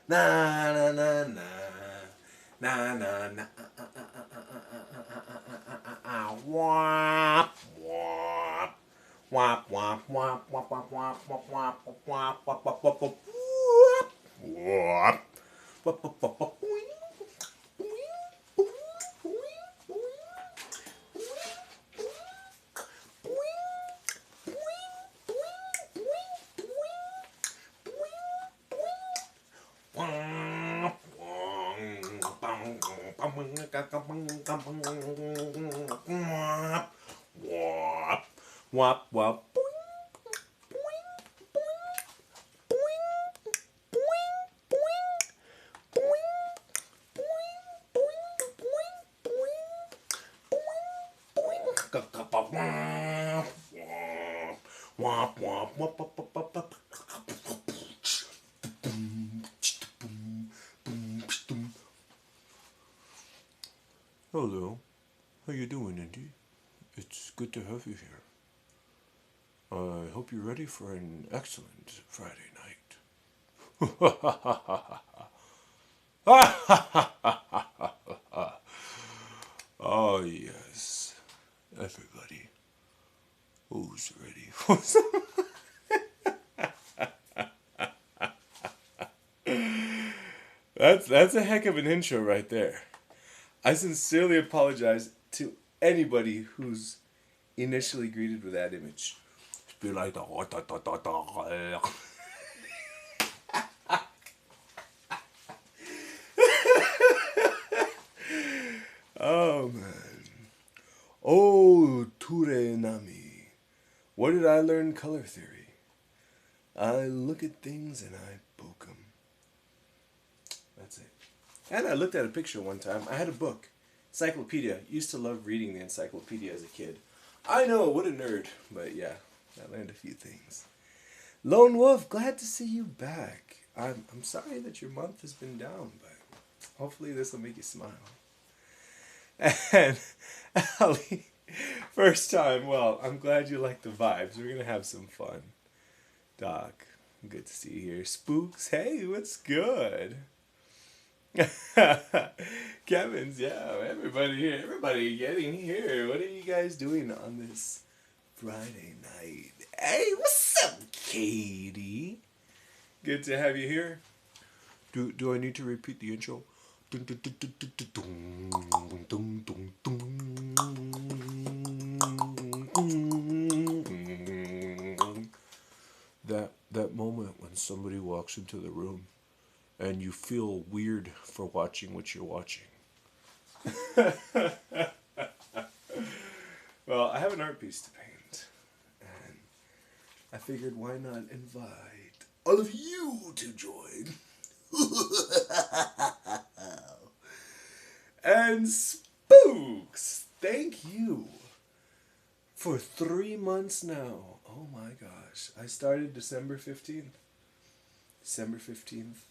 Na na na na. Na na na. Wop wop. Wop wop wop wop wop wop wop wop wop wop wop wop wop. Wop. Wop wop wop wop. Wop wop. Wop wop wop wop wop wop. Hello, how you doing, Indy? It's good to have you here. I hope you're ready for an excellent Friday night. Oh yes, everybody, who's ready for some? That's a heck of an intro right there. I sincerely apologize to anybody who's initially greeted with that image. Be like the oh man. Oh Ture Nami. Where did I learn color theory? I look at things and I poke them. That's it. And I looked at a picture one time. I had a book. Encyclopedia. Used to love reading the encyclopedia as a kid. I know, what a nerd. But yeah, I learned a few things. Lone Wolf, glad to see you back. I'm sorry that your month has been down, but hopefully this will make you smile. And Ali, first time, well, I'm glad you like the vibes. We're going to have some fun. Doc, good to see you here. Spooks, hey, what's good? Kevin's, yeah, everybody here, everybody getting here. What are you guys doing on this Friday night? Hey, what's up, Katie? Good to have you here. Do I need to repeat the intro? That moment when somebody walks into the room and you feel weird for watching what you're watching. Well, I have an art piece to paint, and I figured why not invite all of you to join. And Spooks, thank you for 3 months now. Oh my gosh. I started December 15th. December 15th.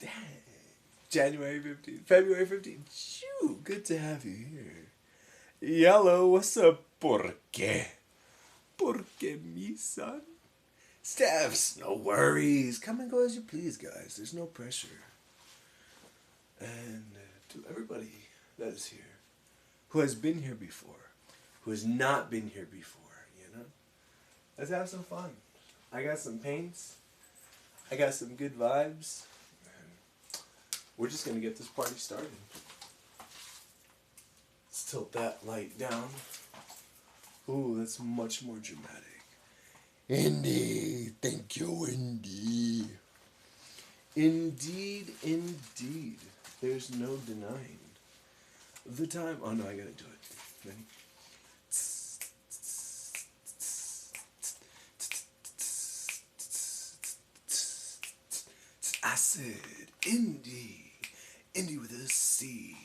Dang. January 15th. February 15th. Shoo, good to have you here. Yellow, what's up? ¿Por qué? ¿Por qué, mi son? Stephs, no worries. Come and go as you please, guys. There's no pressure. And to everybody that is here, who has been here before, who has not been here before, you know? Let's have some fun. I got some paints. I got some good vibes. And we're just going to get this party started. Let's tilt that light down. Ooh, that's much more dramatic. Indy, thank you, Indy. Indeed, indeed. There's no denying the time. Oh no, I gotta do it. Ready? I said, Indy, Indy with a C.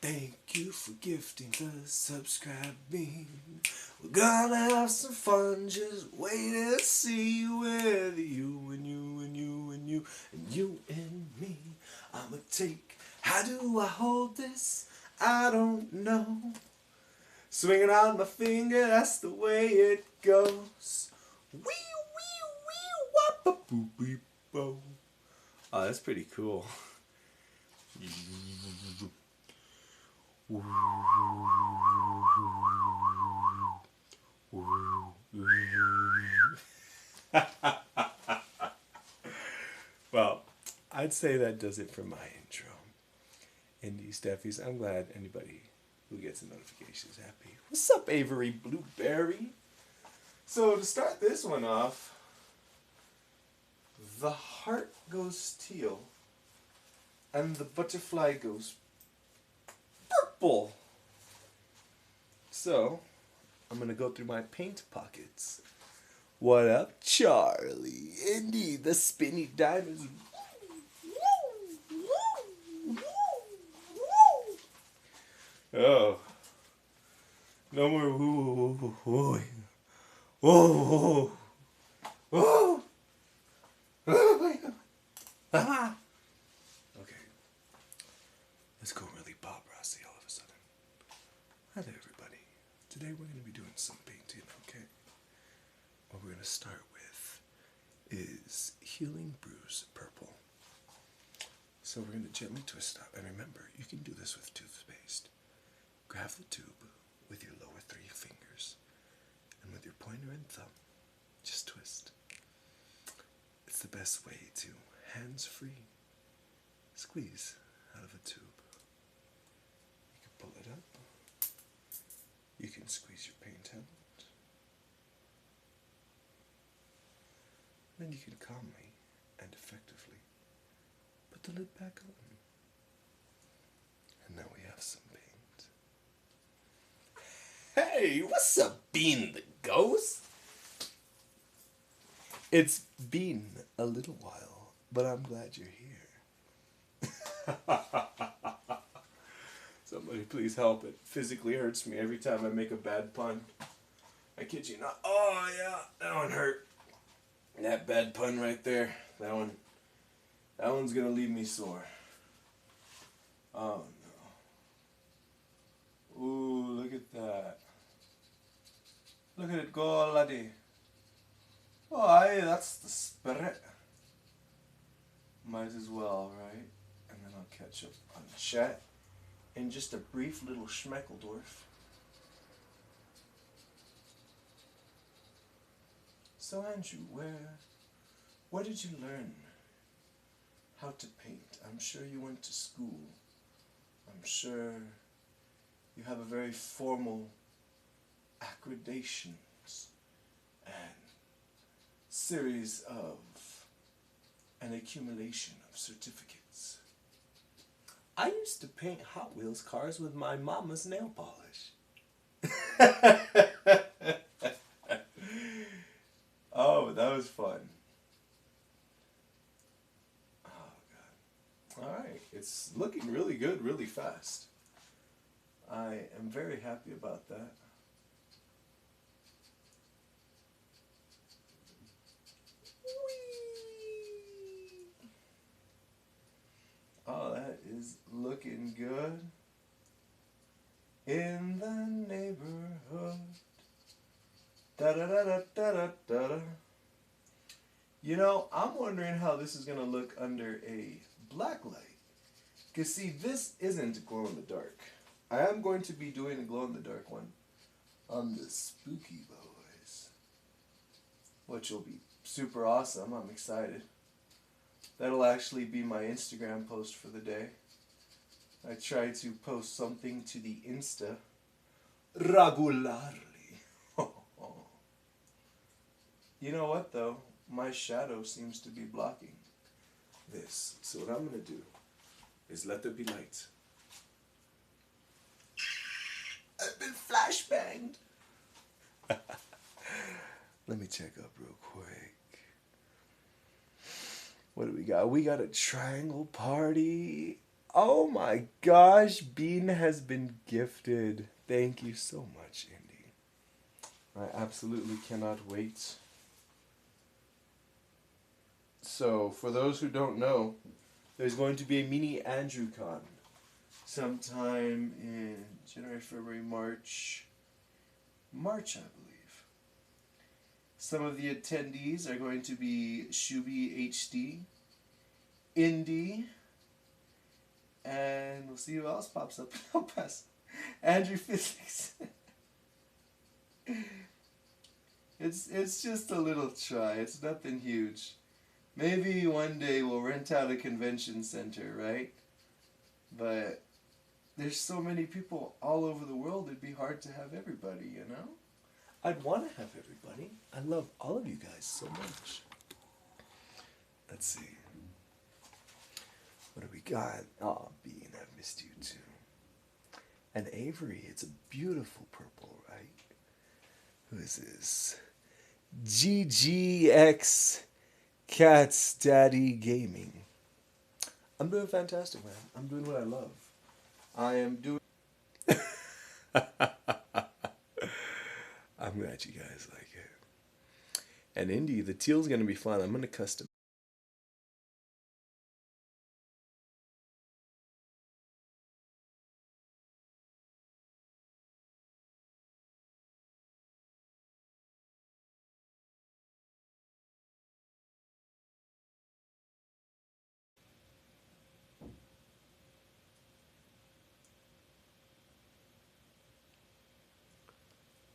Thank you for gifting the subscribing. We're gonna have some fun, just wait and see with you and you and you and you and you and me. I'ma take, how do I hold this? I don't know. Swinging on my finger, that's the way it goes. Wee wee wee wop a boop beep bo. Oh, that's pretty cool. Well, I'd say that does it for my intro. Indie Steffies, I'm glad anybody who gets a notification is happy. What's up, Avery Blueberry? So to start this one off, the heart goes teal and the butterfly goes purple. So I'm gonna go through my paint pockets. What up, Charlie? Indeed, the spinny diamonds. Oh, no more woo woo woo woo. Ah. Okay, let's go really Bob Rossi all of a sudden. Hi there, everybody. Today we're going to be doing some painting. Okay, what we're going to start with is Healing Bruise Purple. So we're going to gently twist up, and remember, you can do this with toothpaste. Grab the tube with your lower 3 fingers, and with your pointer and thumb, just twist. It's the best way to, hands-free, squeeze out of a tube. You can pull it up. You can squeeze your paint out. Then you can calmly and effectively put the lid back on. And now we have some paint. Hey, what's up, Bean the Ghost? It's been a little while, but I'm glad you're here. Somebody please help. It physically hurts me every time I make a bad pun. I kid you not. Oh yeah, that one hurt. That bad pun right there. That one's gonna leave me sore. Oh no. Ooh, look at that. Look at it go, laddie. Oh, aye, that's the spirit. Might as well, right? And then I'll catch up on chat in just a brief little Schmeckledorf. So Andrew, where did you learn how to paint? I'm sure you went to school. I'm sure you have a very formal accreditations and series of an accumulation of certificates. I used to paint Hot Wheels cars with my mama's nail polish. Oh, that was fun. Oh, God. Alright, it's looking really good, really fast. I am very happy about that. Oh, that is looking good. In the neighborhood. Da da da da da da da da. You know, I'm wondering how this is gonna look under a black light. Cause see, this isn't glow in the dark. I am going to be doing a glow in the dark one on the Spooky Boys, which will be super awesome. I'm excited. That'll actually be my Instagram post for the day. I try to post something to the Insta regularly. You know what though? My shadow seems to be blocking this. So what I'm going to do is let there be light. I've been flashbanged. Let me check up real quick. What do we got? We got a triangle party. Oh my gosh, Bean has been gifted. Thank you so much, Indy. I absolutely cannot wait. So, for those who don't know, there's going to be a mini AndrewCon sometime in January, February, March, I believe. Some of the attendees are going to be Shubi HD, Indy, and we'll see who else pops up. I'll pass. Andrew Physics. It's just a little try. It's nothing huge. Maybe one day we'll rent out a convention center, right? But there's so many people all over the world, it'd be hard to have everybody, you know? I'd want to have everybody. I love all of you guys so much. Let's see. What do we got? Oh, Bean, I've missed you too. And Avery, it's a beautiful purple, right? Who is this? GGX Cat's Daddy Gaming. I'm doing fantastic, man. I'm doing what I love. I am doing. I'm glad you guys like it. And Indy, the teal's gonna be fun. I'm gonna custom.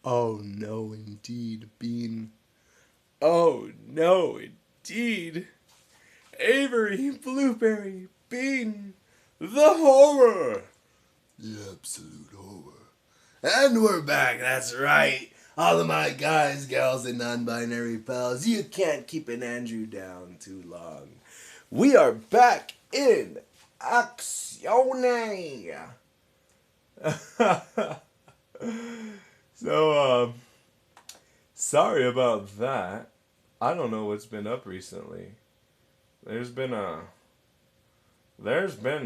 Oh no, indeed, Bean. Oh no, indeed. Avery, Blueberry, Bean, the horror. The absolute horror. And we're back, that's right. All of my guys, gals, and non-binary pals, you can't keep an Andrew down too long. We are back in Actione. So, sorry about that. I don't know what's been up recently. There's been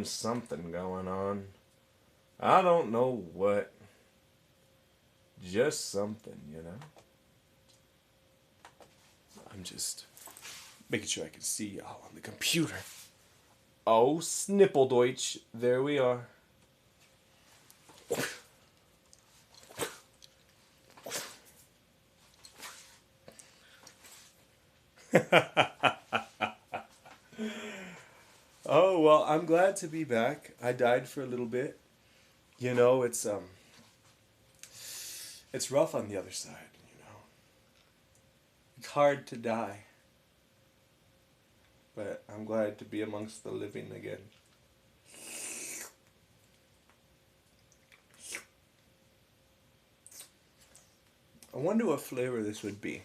something going on. I don't know what. Just something, you know? I'm just making sure I can see y'all on the computer. Oh, Snippledeutsch. There we are. Oh, well, I'm glad to be back. I died for a little bit. You know, it's rough on the other side, you know. It's hard to die. But I'm glad to be amongst the living again. I wonder what flavor this would be.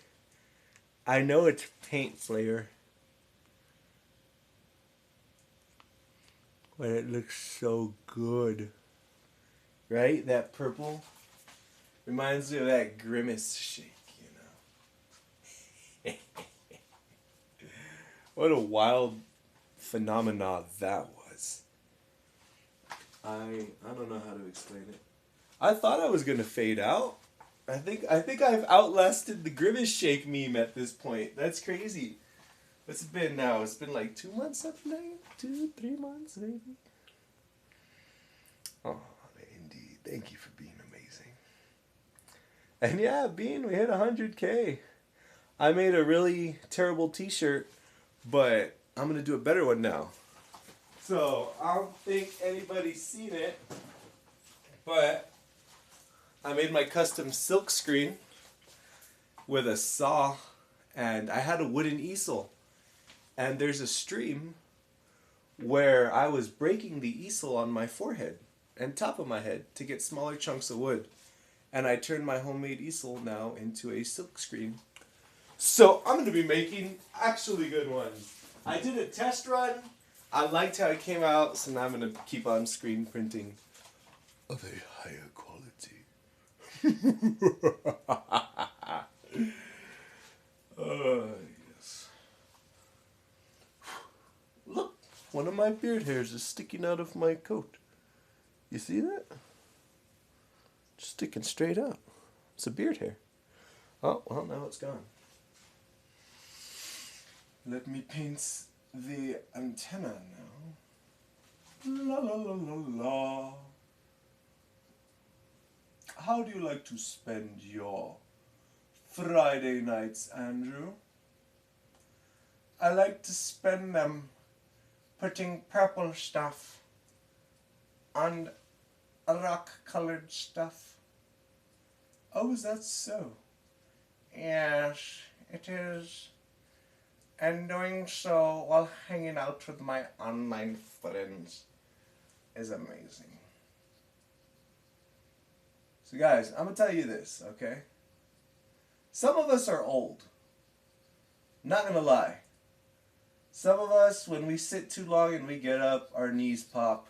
I know it's paint flavor. But it looks so good. Right? That purple reminds me of that Grimace shake, you know. What a wild phenomena that was. I don't know how to explain it. I thought I was gonna fade out. I think I've outlasted the Grimace shake meme at this point. That's crazy. What's it been now? It's been like 2 months, something like that? 2, 3 months, maybe. Oh, indeed. Thank you for being amazing. And yeah, Bean, we hit 100K. I made a really terrible t-shirt, but I'm going to do a better one now. So, I don't think anybody's seen it, but I made my custom silk screen with a saw, and I had a wooden easel. And there's a stream where I was breaking the easel on my forehead and top of my head to get smaller chunks of wood. And I turned my homemade easel now into a silk screen. So I'm going to be making actually good ones. I did a test run. I liked how it came out, so now I'm going to keep on screen printing of a higher quality. Yes. Look, one of my beard hairs is sticking out of my coat. You see that? Just sticking straight up. It's a beard hair. Oh, well, now it's gone. Let me paint the antenna now. La la la la la. How do you like to spend your Friday nights, Andrew? I like to spend them putting purple stuff on rock colored stuff. Oh, is that so? Yes, it is. And doing so while hanging out with my online friends is amazing. So, guys, I'm going to tell you this, okay? Some of us are old. Not going to lie. Some of us, when we sit too long and we get up, our knees pop.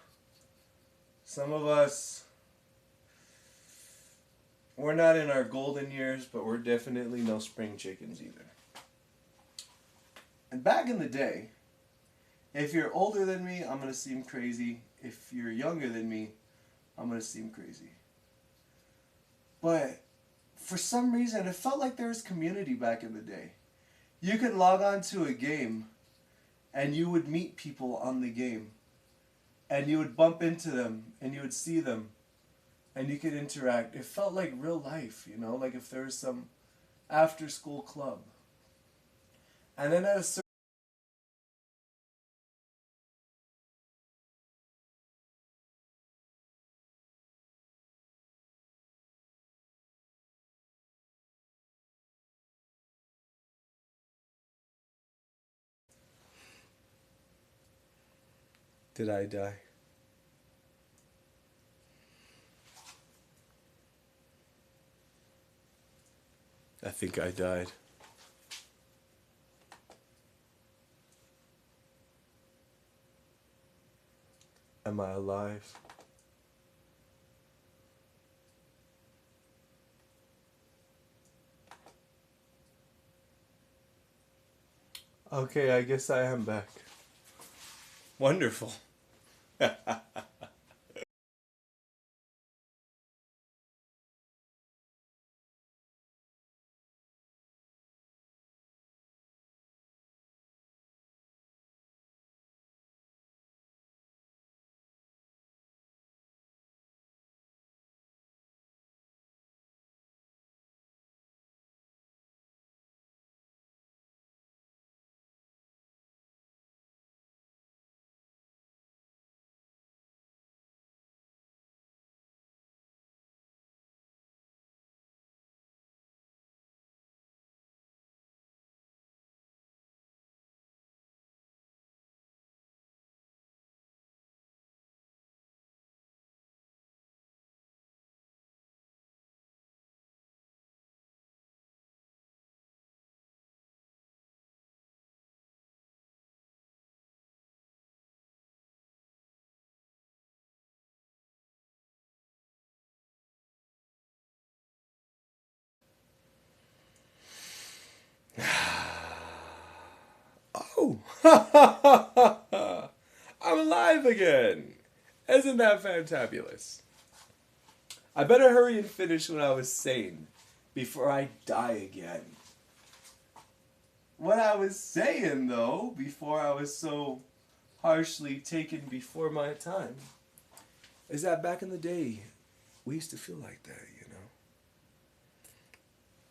Some of us, we're not in our golden years, but we're definitely no spring chickens either. And back in the day, if you're older than me, I'm going to seem crazy. If you're younger than me, I'm going to seem crazy. But for some reason, it felt like there was community back in the day. You could log on to a game and you would meet people on the game. And you would bump into them and you would see them and you could interact. It felt like real life, you know, like if there was some after school club. And then at a certain Did I die? I think I died. Am I alive? Okay, I guess I am back. Wonderful. Oh! I'm alive again! Isn't that fantabulous? I better hurry and finish what I was saying before I die again. What I was saying, though, before I was so harshly taken before my time, is that back in the day, we used to feel like that, you know?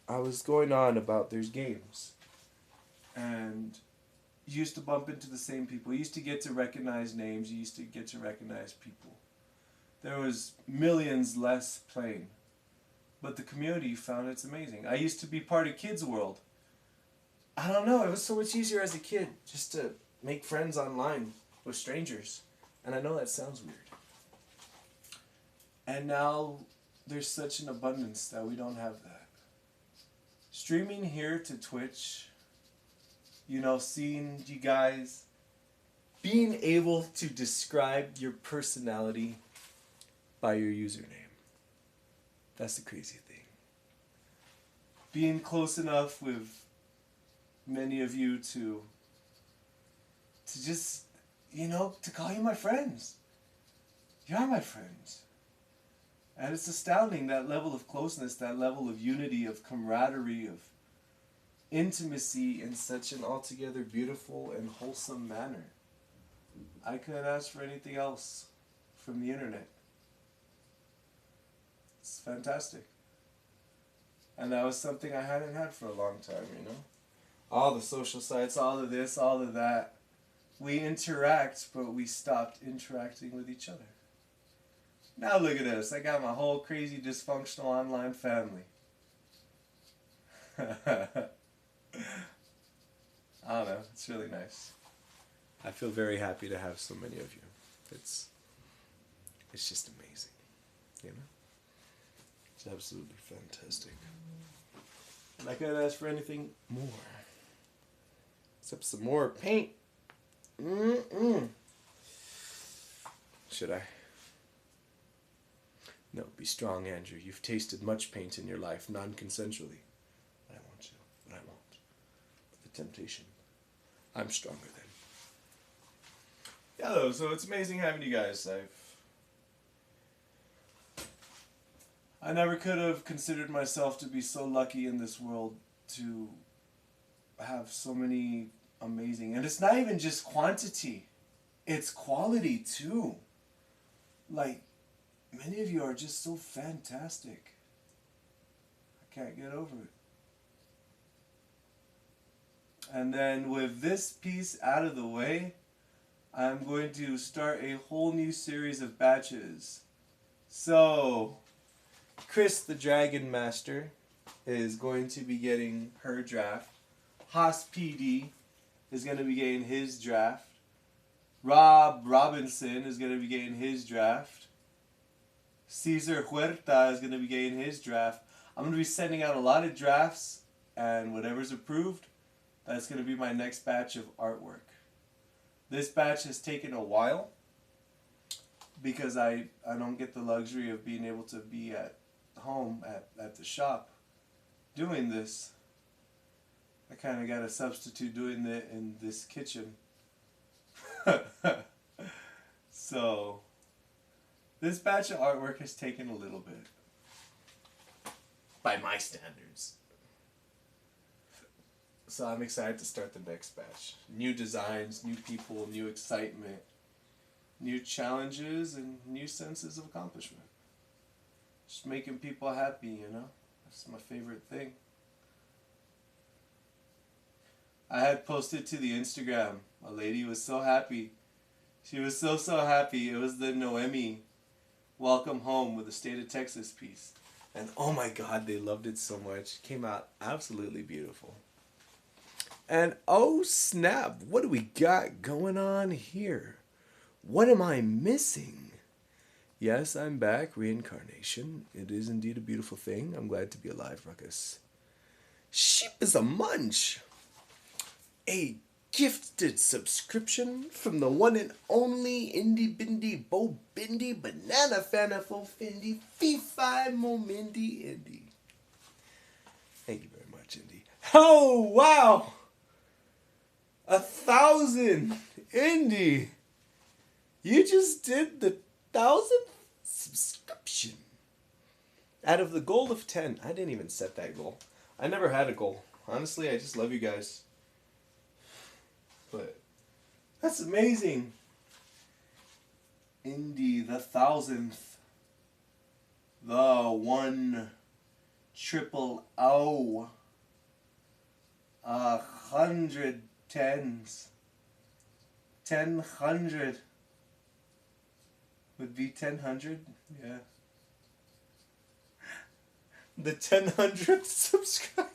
I was going on about there's games, and you used to bump into the same people. You used to get to recognize names. You used to get to recognize people. There was millions less playing, but the community found it's amazing. I used to be part of Kids World. I don't know, it was so much easier as a kid just to make friends online with strangers. And I know that sounds weird. And now there's such an abundance that we don't have that. Streaming here to Twitch, you know, seeing you guys, being able to describe your personality by your username. That's the crazy thing. Being close enough with many of you to just, you know, to call you my friends. You are my friends. And it's astounding, that level of closeness, that level of unity, of camaraderie, of intimacy in such an altogether beautiful and wholesome manner. I couldn't ask for anything else from the internet. It's fantastic. And that was something I hadn't had for a long time, you know? All the social sites, all of this, all of that. We interact, but we stopped interacting with each other. Now look at us. I got my whole crazy dysfunctional online family. I don't know. It's really nice. I feel very happy to have so many of you. It's just amazing. You know? It's absolutely fantastic. And I couldn't ask for anything more. Except some more paint. Should I? No, be strong, Andrew. You've tasted much paint in your life, non-consensually. But I want you. But I won't. The temptation. I'm stronger than. Yeah, though, so it's amazing having you guys. I never could have considered myself to be so lucky in this world to have so many amazing, and it's not even just quantity, it's quality too. Like, many of you are just so fantastic. I can't get over it. And then with this piece out of the way, I'm going to start a whole new series of batches. So, Chris the Dragon Master is going to be getting her draft. Haas PD is going to be getting his draft. Rob Robinson is going to be getting his draft. Cesar Huerta is going to be getting his draft. I'm going to be sending out a lot of drafts, and whatever's approved, that's going to be my next batch of artwork. This batch has taken a while because I don't get the luxury of being able to be at home at the shop doing this. I kind of got to substitute doing it in this kitchen. So, this batch of artwork has taken a little bit. By my standards. So I'm excited to start the next batch. New designs, new people, new excitement, new challenges, and new senses of accomplishment. Just making people happy, you know? That's my favorite thing. I had posted to the Instagram. A lady was so happy. She was so happy. It was the Noemi Welcome Home with the State of Texas piece. And oh my God, they loved it so much. It came out absolutely beautiful. And oh snap, what do we got going on here? What am I missing? Yes, I'm back. Reincarnation. It is indeed a beautiful thing. I'm glad to be alive, Ruckus. Sheep is a munch. A gifted subscription from the one and only Indie Bindi Bo Bindi Banana Fanafo Fendi Fee Fi Momindi Indie. Thank you very much, Indie. Oh wow! 1,000 Indie. You just did the 1,000th subscription. Out of the goal of 10. I didn't even set that goal. I never had a goal. Honestly, I just love you guys. But that's amazing. Indie, the 1,000th. The 1,000,000. 100 tens. 1,000 would be 1,000. Yeah. The 1,000th subscriber.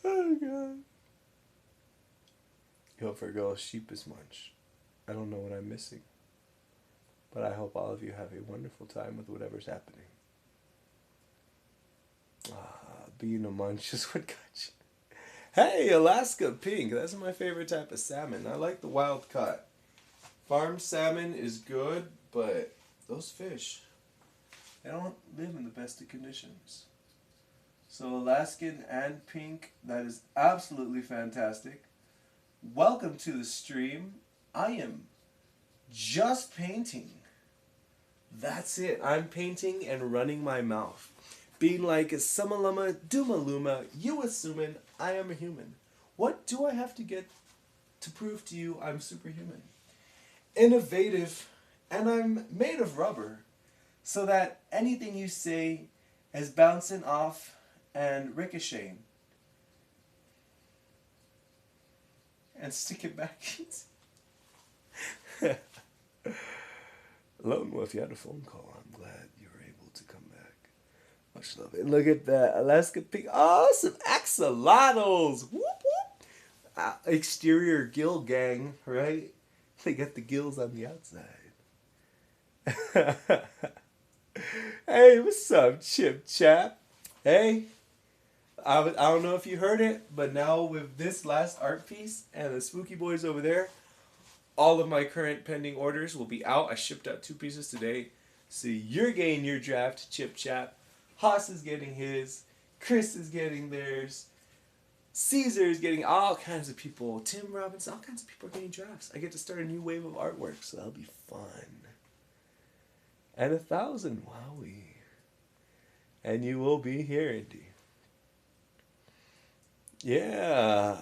Oh God. Yo, for girl, sheep is munch. I don't know what I'm missing. But I hope all of you have a wonderful time with whatever's happening. Being a munch is what got you. Hey, Alaska pink. That's my favorite type of salmon. I like the wild caught. Farmed salmon is good, but those fish, they don't live in the best of conditions. So Alaskan and pink, that is absolutely fantastic. Welcome to the stream. I am just painting. That's it. I'm painting and running my mouth. Being like a sumaluma, dumaluma, you assuming I am a human. What do I have to get to prove to you I'm superhuman? Innovative, and I'm made of rubber, so that anything you say is bouncing off and ricocheting. and stick it back. Lone Wolf, you had a phone call. I'm glad you were able to come back. Much love. And look at that Alaska pig. Oh, some axolotls. Whoop whoop. Exterior gill gang, right? They got the gills on the outside. Hey, what's up, Chip Chap? Hey, I don't know if you heard it, but now with this last art piece and the Spooky Boys over there, all of my current pending orders will be out. I shipped out 2 pieces today. So you're getting your draft, Chip Chap. Haas is getting his. Chris is getting theirs. Caesar is getting all kinds of people. Tim Robbins, all kinds of people are getting drafts. I get to start a new wave of artwork, so that'll be fun. And 1,000, wowie. And you will be here, Indy. Yeah.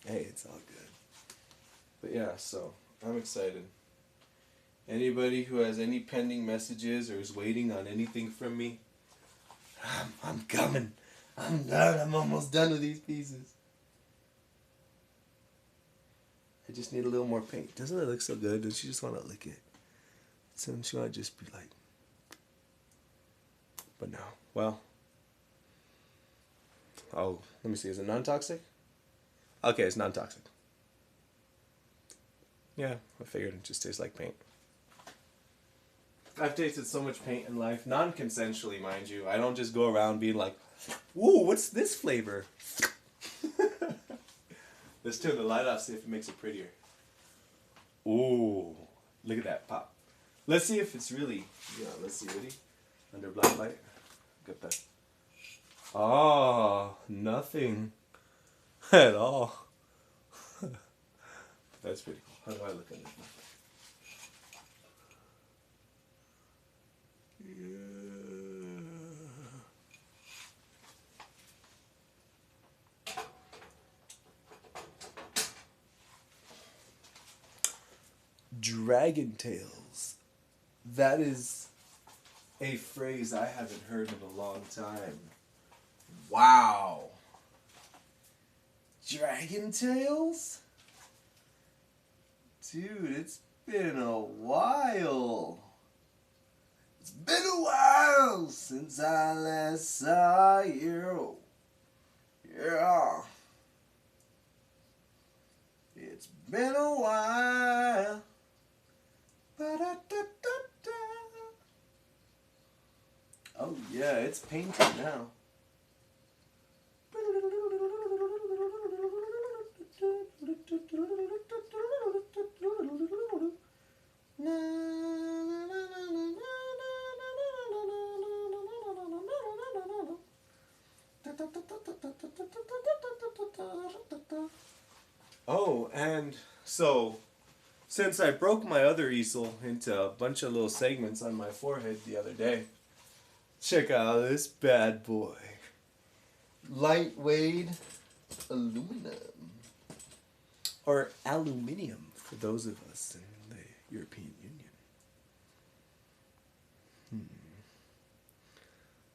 Hey, it's all good. But yeah, so I'm excited. Anybody who has any pending messages or is waiting on anything from me, I'm coming. I'm done. I'm almost done with these pieces. I just need a little more paint. Doesn't it look so good? Don't you just want to lick it? Don't you want to just be like... But no. Well. Oh, let me see. Is it non-toxic? Okay, it's non-toxic. Yeah, I figured it just tastes like paint. I've tasted so much paint in life, non-consensually, mind you. I don't just go around being like, "Ooh, what's this flavor?" Let's turn the light off, see if it makes it prettier. Ooh, look at that pop. Let's see if it's really, let's see, ready? Under black light. Get that. Oh, nothing at all. That's pretty cool. How do I look at it? Dragon tails. That is a phrase I haven't heard in a long time. Wow. Dragon tails? Dude, it's been a while. It's been a while since I last saw you. Yeah. It's been a while. Ba-da-da-da-da. Oh yeah, it's painted now. Oh, and so since I broke my other easel into a bunch of little segments on my forehead the other day, check out this bad boy. Lightweight aluminum. Or aluminium for those of us in the European Union.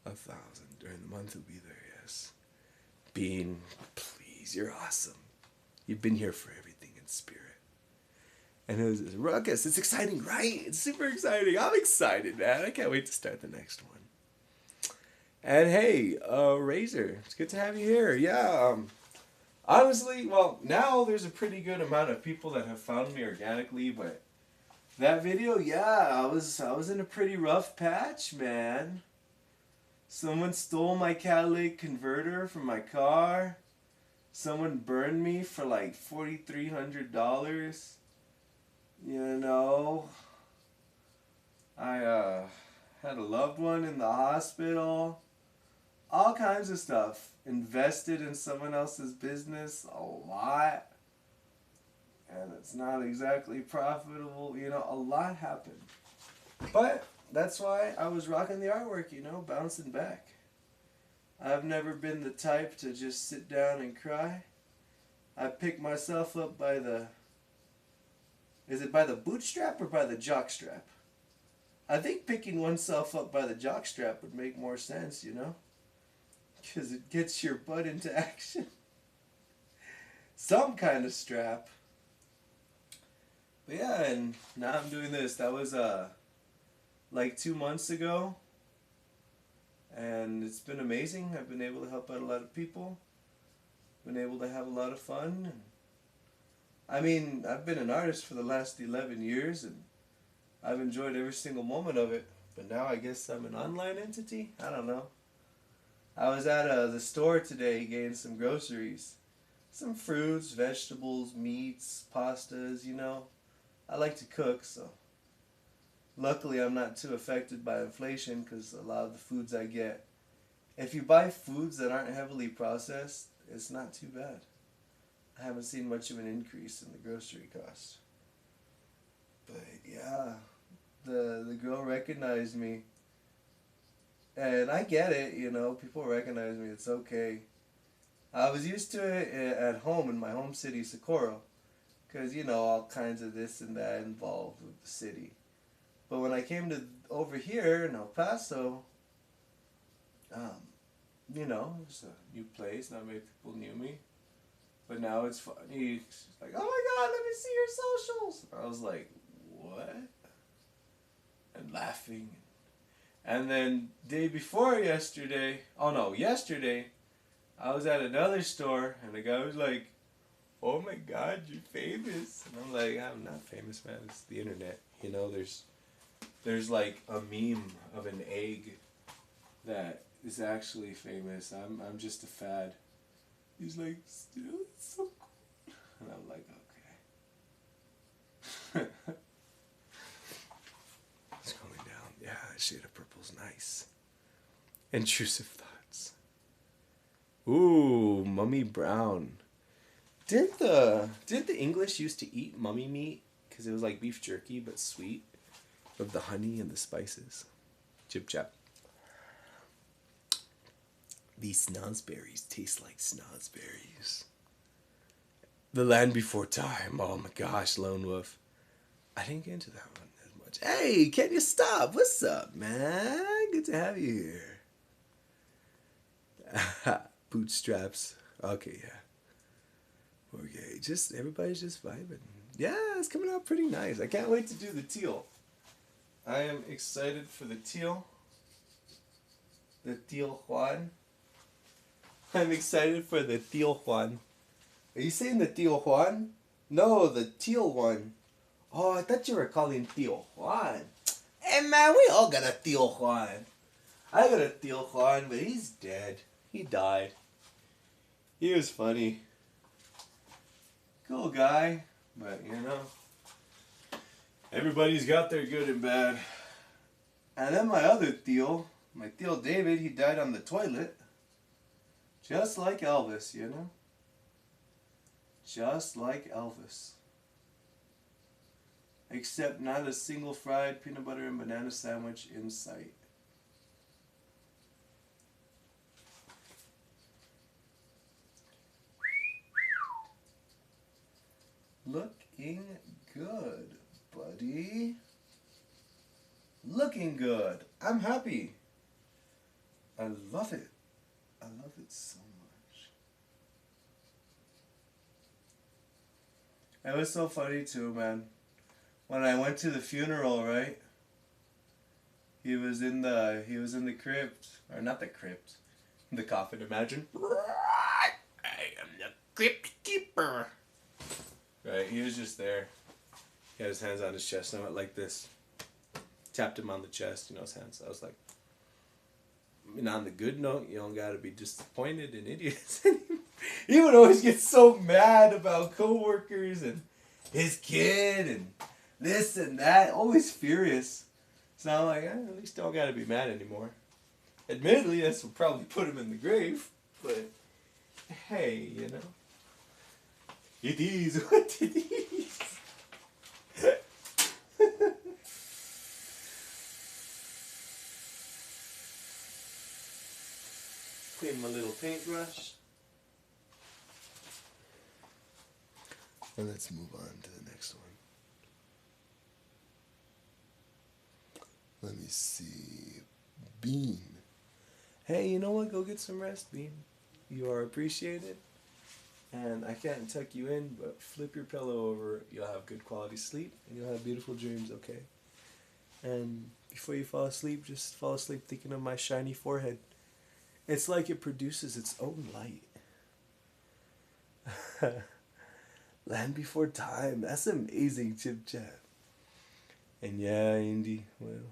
1,000 during the month will be there, yes. Bean, please, you're awesome. You've been here for everything in spirit. And it was this ruckus. It's exciting, right? It's super exciting. I'm excited, man. I can't wait to start the next one. And hey, Razor, it's good to have you here. Yeah, honestly, well, now there's a pretty good amount of people that have found me organically, but that video, yeah, I was in a pretty rough patch, man. Someone stole my catalytic converter from my car. Someone burned me for like $4,300. You know, I had a loved one in the hospital. All kinds of stuff. Invested in someone else's business a lot. And it's not exactly profitable. You know, a lot happened. But that's why I was rocking the artwork, you know, bouncing back. I've never been the type to just sit down and cry. I pick myself up by the... Is it by the bootstrap or by the jockstrap? I think picking oneself up by the jockstrap would make more sense, you know? Because it gets your butt into action. some kind of strap. But yeah, and now I'm doing this. That was like 2 months ago, and it's been amazing. I've been able to help out a lot of people. Been able to have a lot of fun. And, I mean, I've been an artist for the last 11 years, and I've enjoyed every single moment of it. But now I guess I'm an online entity. I don't know. I was at the store today getting some groceries. Some fruits, vegetables, meats, pastas, you know. I like to cook, so luckily I'm not too affected by inflation because a lot of the foods I get, if you buy foods that aren't heavily processed, it's not too bad. I haven't seen much of an increase in the grocery cost. But yeah, the girl recognized me. And I get it, you know, people recognize me, it's okay. I was used to it at home in my home city, Socorro, because, you know, all kinds of this and that involved with the city. But when I came to over here in El Paso, you know, it was a new place, not many people knew me. But now it's funny. It's like, oh my God, let me see your socials. I was like, what? And laughing. And then day before yesterday, oh no, yesterday, I was at another store and the guy was like, oh my God, you're famous. And I'm like, I'm not famous, man. It's the internet. You know, there's like a meme of an egg that is actually famous. I'm just a fad. He's like, still, it's so cool. And I'm like, okay. It's going down. Yeah, that shade of purple's nice. Intrusive thoughts. Ooh, mummy brown. Didn't the English used to eat mummy meat because it was like beef jerky but sweet, with the honey and the spices? Chip chap. These snozzberries taste like snozzberries. The Land Before Time. Oh my gosh, Lone Wolf. I didn't get into that one as much. Hey, can you stop? What's up, man? Good to have you here. Bootstraps. Okay, yeah. Okay, just everybody's just vibing. Yeah, it's coming out pretty nice. I can't wait to do the teal. I am excited for the teal. The Teal Juan. I'm excited for the Teal Juan. Are you saying the Teal Juan? No, the teal one. Oh, I thought you were calling Teal Juan. Hey man, we all got a Teal Juan. I got a Teal Juan, but he's dead. He died. He was funny. Cool guy, but you know, everybody's got their good and bad. And then my other Teal, my Teal David, he died on the toilet. Just like Elvis, you know? Just like Elvis. Except not a single fried peanut butter and banana sandwich in sight. Looking good, buddy. Looking good. I'm happy. I love it. I love it so much. It was so funny too, man. When I went to the funeral, right? He was in the crypt, or not the crypt, the coffin. Imagine. I am the crypt keeper. Right, he was just there. He had his hands on his chest, and I went like this. Tapped him on the chest, you know, his hands. I was like, I mean, on the good note, you don't gotta be disappointed in idiots. He would always get so mad about coworkers and his kid and this and that. Always furious. So I'm like, at least don't gotta be mad anymore. Admittedly, this will probably put him in the grave, but hey, you know. It is what it is. Clean my little paintbrush. And let's move on to the next one. Let me see. Bean. Hey, you know what? Go get some rest, Bean. You are appreciated. And I can't tuck you in, but flip your pillow over. You'll have good quality sleep, and you'll have beautiful dreams, okay? And before you fall asleep, just fall asleep thinking of my shiny forehead. It's like it produces its own light. Land before time. That's amazing, Chip Chat. And yeah, Indy, well.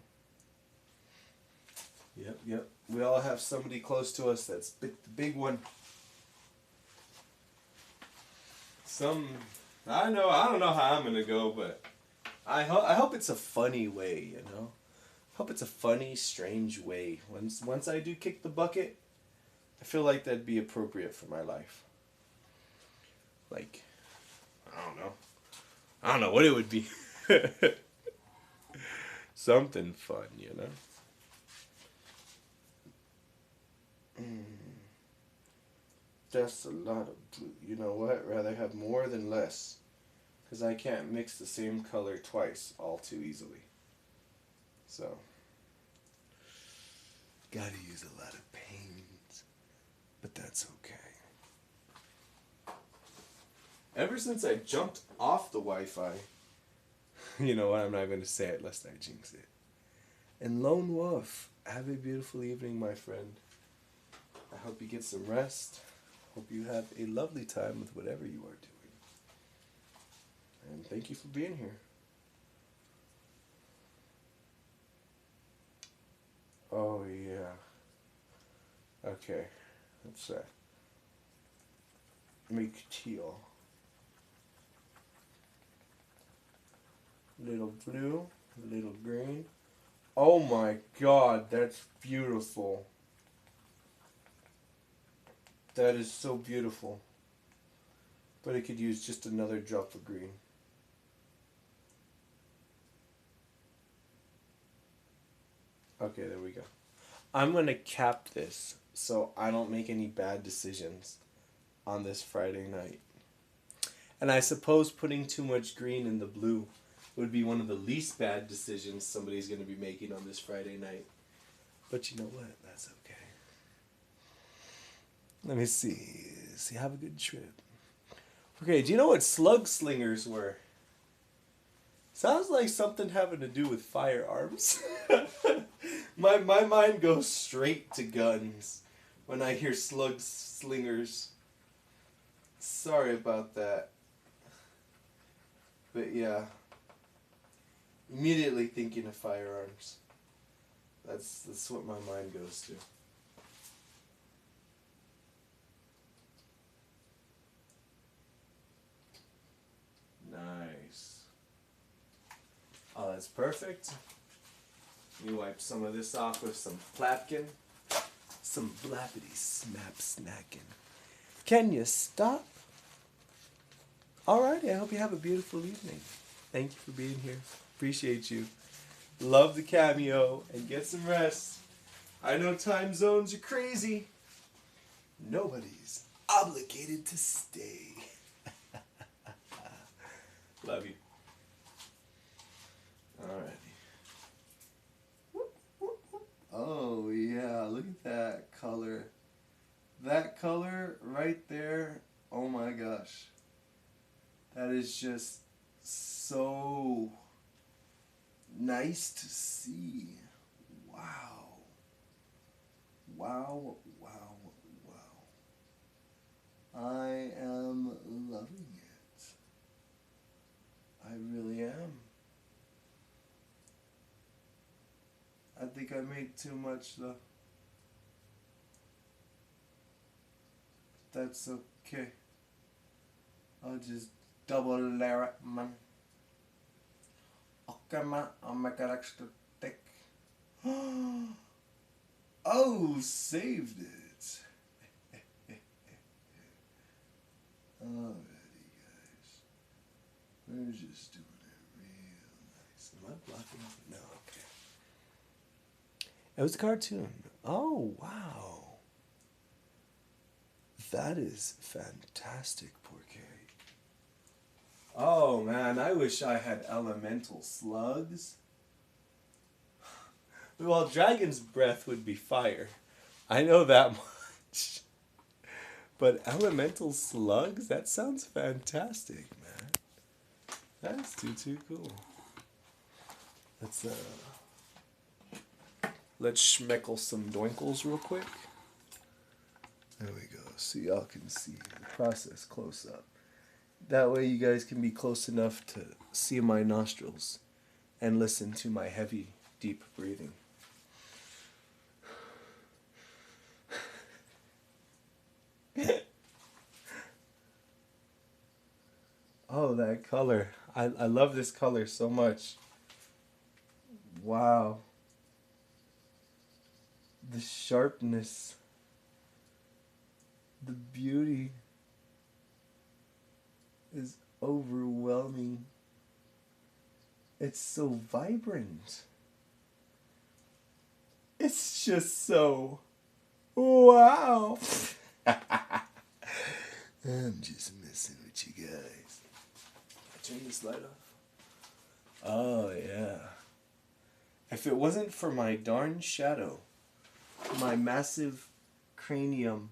Yep. We all have somebody close to us that's the big one. I don't know how I'm gonna go, but I hope it's a funny way, you know? Hope it's a funny, strange way. Once I do kick the bucket, I feel like that'd be appropriate for my life. Like, I don't know. I don't know what it would be. Something fun, you know? Just a lot of blue. You know what? Rather have more than less. Because I can't mix the same color twice all too easily. So, gotta use a lot of paint. But that's okay. Ever since I jumped off the Wi-Fi, you know what? I'm not going to say it lest I jinx it. And Lone Wolf, have a beautiful evening, my friend. I hope you get some rest. Hope you have a lovely time with whatever you are doing. And thank you for being here. Oh, yeah. Okay. Let's make teal. Little blue, little green. Oh my god, that's beautiful. That is so beautiful. But it could use just another drop of green. Okay, there we go. I'm going to cap this so I don't make any bad decisions on this Friday night. And I suppose putting too much green in the blue would be one of the least bad decisions somebody's going to be making on this Friday night. But you know what? That's okay. Let me see. Have a good trip. Okay, do you know what slug slingers were? Sounds like something having to do with firearms. my mind goes straight to guns when I hear slug slingers. Sorry about that. But yeah. Immediately thinking of firearms. That's what my mind goes to. Nice. Oh, that's perfect. You wipe some of this off with some Plapkin. Some blappity snap snacking. Can you stop? Alrighty, I hope you have a beautiful evening. Thank you for being here. Appreciate you. Love the cameo and get some rest. I know time zones are crazy. Nobody's obligated to stay. Love you. Alrighty. Oh yeah, look at that color. That color right there, oh my gosh. That is just so nice to see. Wow. Wow. I am loving it. I really am. I think I made too much though. That's okay. I'll just double layer it, man. Okay, man, I'll make it extra thick. Oh, saved it. Alrighty, guys. We're just doing it real nice. Am I blocking? No, okay. It was a cartoon. Oh, wow. That is fantastic, Porky. Oh, man, I wish I had elemental slugs. Well, dragon's breath would be fire. I know that much. But elemental slugs? That sounds fantastic, man. That's too cool. Let's let's schmeckle some doinkles real quick. There we go. So y'all can see the process close up. That way you guys can be close enough to see my nostrils and listen to my heavy, deep breathing. Oh, that color. I love this color so much. Wow. The sharpness. The beauty is overwhelming. It's so vibrant. It's just so wow. I'm just messing with you guys. Turn this light off. Oh yeah. If it wasn't for my darn shadow, my massive cranium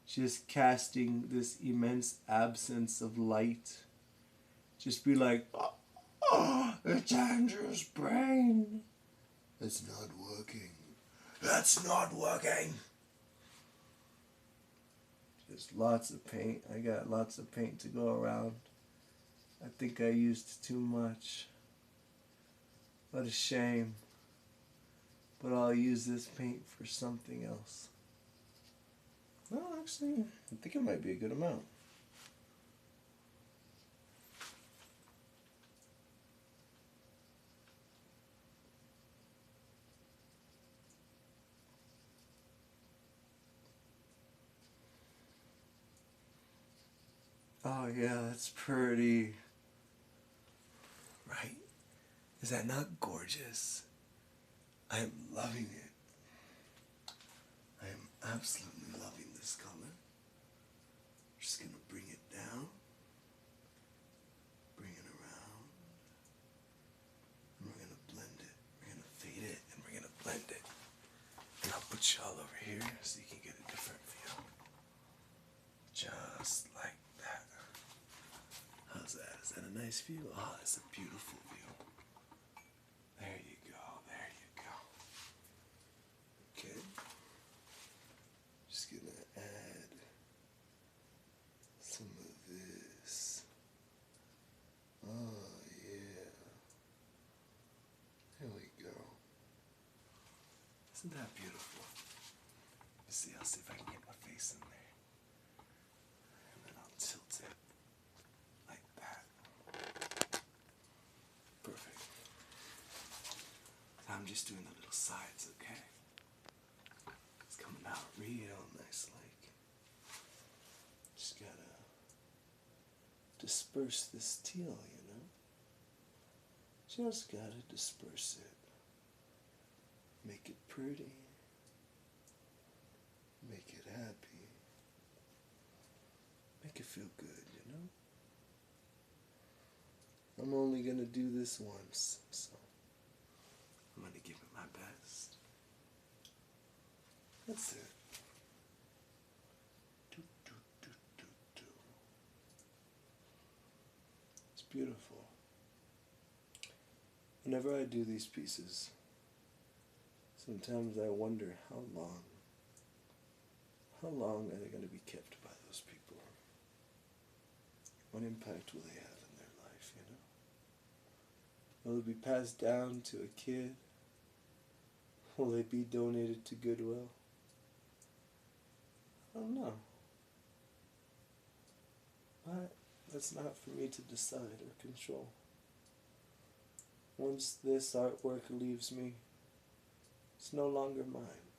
just casting this immense absence of light, just be like, oh, it's Andrew's brain. It's not working. That's not working. Just lots of paint. I got lots of paint to go around. I think I used too much. What a shame. But I'll use this paint for something else. Well, actually, I think it might be a good amount. Oh yeah, that's pretty. Right? Is that not gorgeous? I am loving it. I am absolutely loving this color. Just gonna bring it down, bring it around, and we're gonna blend it. We're gonna fade it, and we're gonna blend it. And I'll put y'all over here so you can get a different view. Just like that. How's that? Is that a nice view? Oh, that's a beautiful view. There you go. There you go. Okay. Just gonna add some of this. Oh, yeah. There we go. Isn't that beautiful? I'll see if I can get my face in there. And then I'll tilt it like that. Perfect. I'm just doing the little sides, okay? It's coming out real nice like. Just gotta disperse this teal, you know? Just gotta disperse it. Make it pretty. Make it happy. Make it feel good, you know? I'm only gonna do this once, so I'm gonna give it my best. That's it. Do, do, do, do, do. It's beautiful. Whenever I do these pieces, sometimes I wonder how long are they going to be kept by those people? What impact will they have in their life, you know? Will it be passed down to a kid? Will they be donated to Goodwill? I don't know. But that's not for me to decide or control. Once this artwork leaves me, it's no longer mine.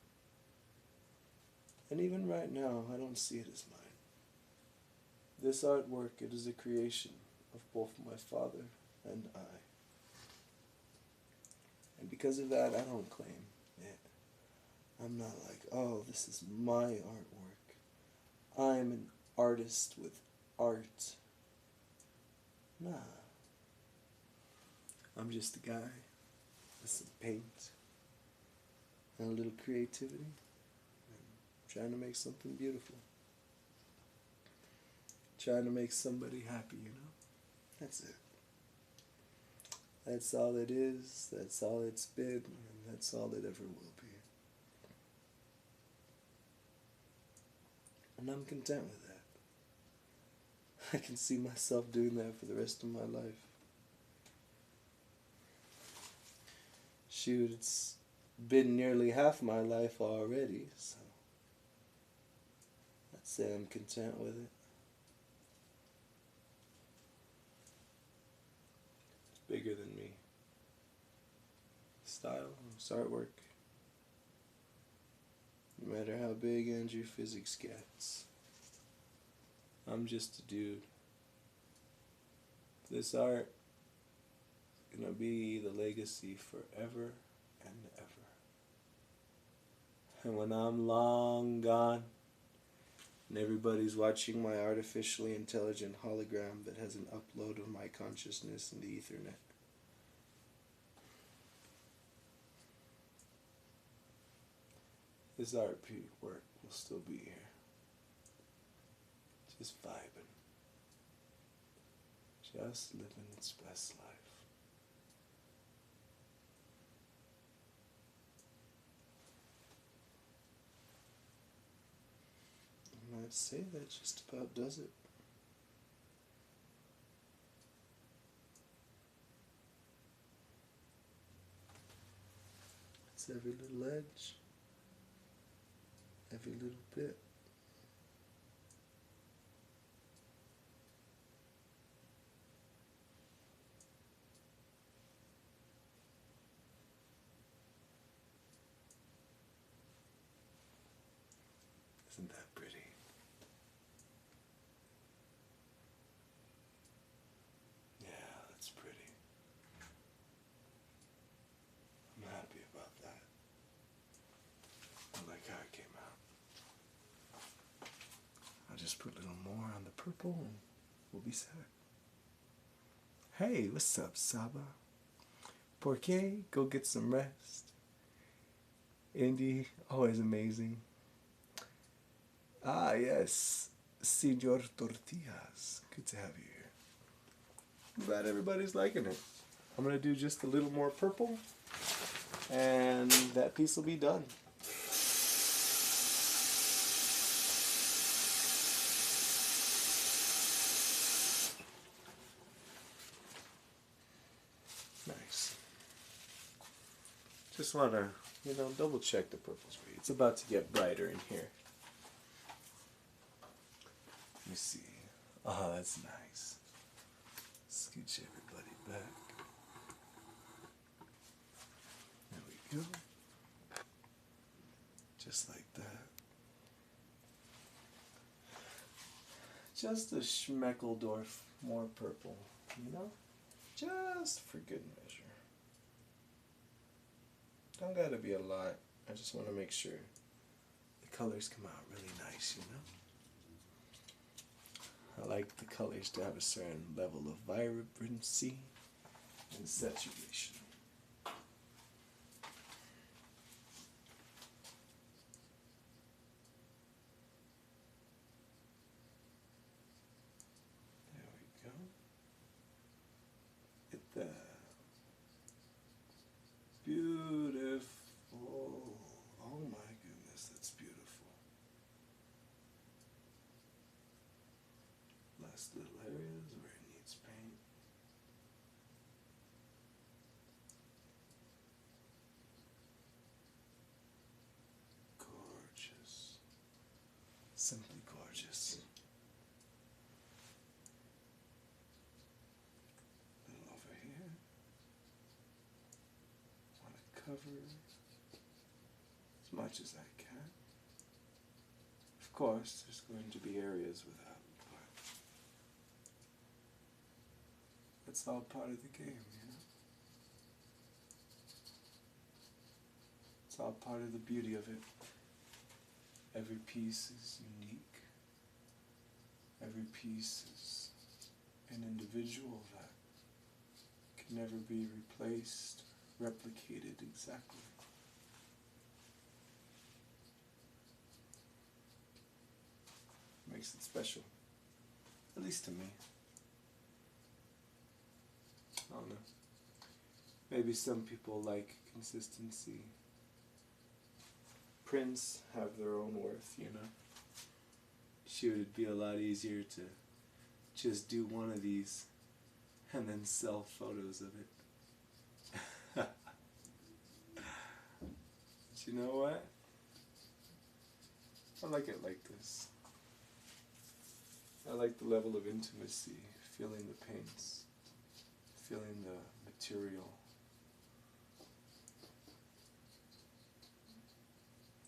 And even right now, I don't see it as mine. This artwork, it is a creation of both my father and I. And because of that, I don't claim it. I'm not like, oh, this is my artwork. I'm an artist with art. Nah. I'm just a guy with some paint and a little creativity and trying to make something beautiful. trying to make somebody happy, you know? That's it. That's all it is, that's all it's been, and that's all it ever will be. And I'm content with that. I can see myself doing that for the rest of my life. Shoot, it's been nearly half my life already, so I'd say I'm content with it. It's bigger than me. Style, it's artwork. No matter how big Andrew Physics gets, I'm just a dude. This art is gonna be the legacy forever and ever. And when I'm long gone, and everybody's watching my artificially intelligent hologram that has an upload of my consciousness in the Ethernet, this art work will still be here. Just vibing. Just living its best life. And I'd say that just about does it. It's every little edge. Every little bit. Isn't that pretty? Yeah, that's pretty. I'm happy about that. I like how it came out. I'll just put a little more on the purple and we'll be set. Hey, what's up, Saba? ¿Por qué? Go get some rest. Indy, always amazing. Ah, yes. Senor Tortillas. Good to have you here. I'm glad everybody's liking it. I'm going to do just a little more purple, and that piece will be done. Nice. Just want to, double check the purple's read. It's about to get brighter in here. Let me see. Oh, that's nice. Scooch everybody back. There we go. Just like that. Just a Schmeckeldorf more purple, Just for good measure. Don't gotta be a lot. I just want to make sure the colors come out really nice, I like the colors to have a certain level of vibrancy and saturation. There we go. Get that. Beautiful. Oh my goodness, that's beautiful. Last little areas where it needs paint. Gorgeous. Simply gorgeous. A little over here. Want to cover as much as I can. Of course, there's going to be areas without, but that's all part of the game, It's all part of the beauty of it. Every piece is unique. Every piece is an individual that can never be replaced, replicated exactly. Makes it special. At least to me. I don't know. Maybe some people like consistency. Prints have their own worth, you know. Shoot, it'd be a lot easier to just do one of these and then sell photos of it. But you know what? I like it like this. I like the level of intimacy, feeling the paints, feeling the material.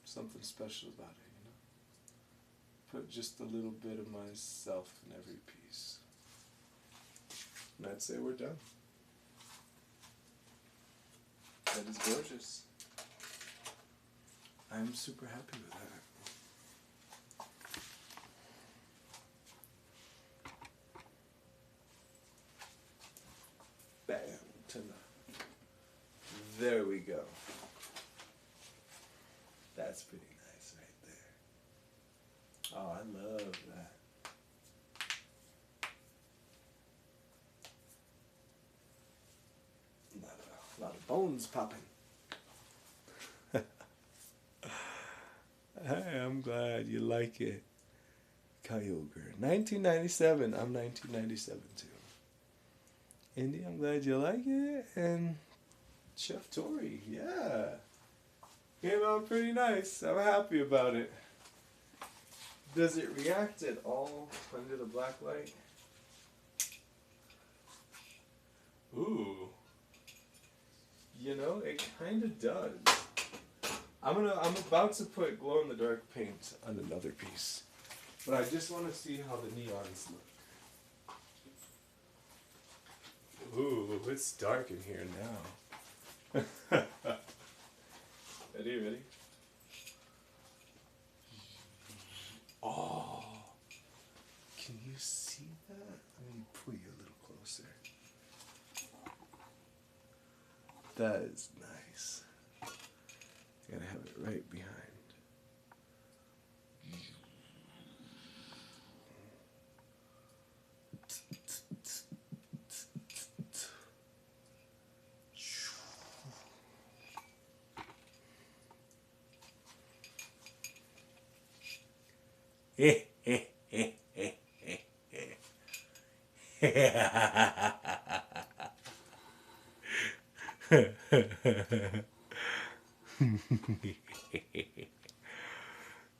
Something special about it, you know? Put just a little bit of myself in every piece. And I'd say we're done. That is gorgeous. I'm super happy with that. Bam, to the... There we go. That's pretty nice right there. Oh, I love that. A lot of bones popping. Hey, I'm glad you like it. Kyogre. 1997. I'm 1997 too. Indy, I'm glad you like it. And Chef Tori, yeah. Came out pretty nice. I'm happy about it. Does it react at all under the black light? Ooh. You know, it kind of does. I'm about to put glow in the dark paint on another piece. But I just want to see how the neons look. Ooh, it's dark in here now. Ready? Oh, can you see that? Let me pull you a little closer. That is nice. Gotta have it right behind.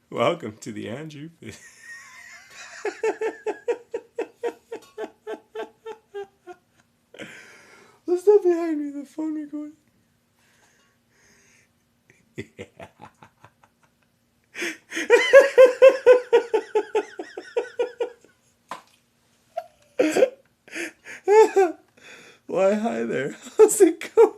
Welcome to the Andrew. What's that behind me? The phone recording? Why, hi there. How's it going?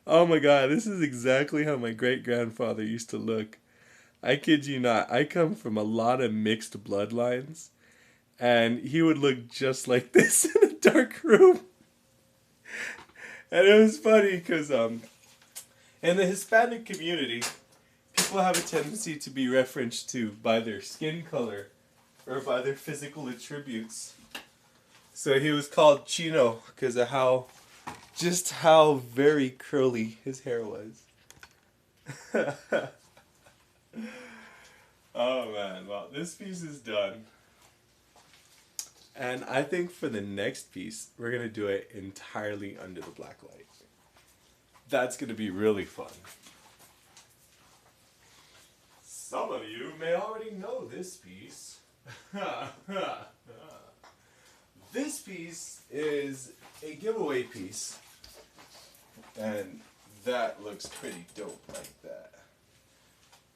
Oh my god, this is exactly how my great-grandfather used to look. I kid you not. I come from a lot of mixed bloodlines, and he would look just like this in a dark room. And it was funny because in the Hispanic community, people have a tendency to be referenced to by their skin color or by their physical attributes. So he was called Chino because of how very curly his hair was. Oh man, well, this piece is done. And I think for the next piece, we're going to do it entirely under the black light. That's going to be really fun. Some of you may already know this piece. This piece is a giveaway piece. And that looks pretty dope like that.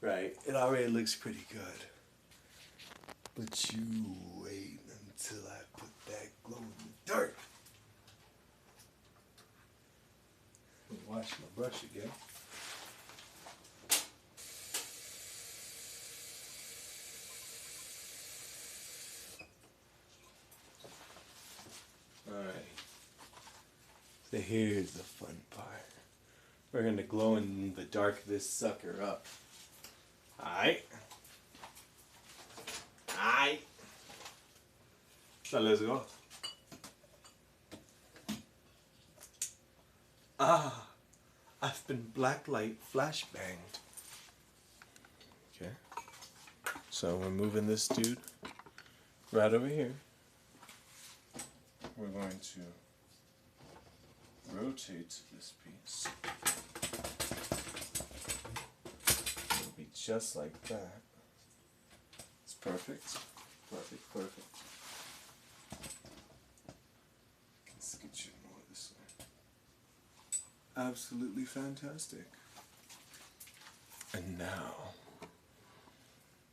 Right, it already looks pretty good. But you wait until I put that glow in the dark. Wash my brush again. Alright. So here's the fun part. We're gonna glow in the dark this sucker up. Alright. Alright. So let's go. Ah, I've been blacklight flashbanged. Okay. So we're moving this dude right over here. We're going to rotate this piece. It'll be just like that. It's perfect. Perfect, perfect. Let's get you more this way. Absolutely fantastic. And now,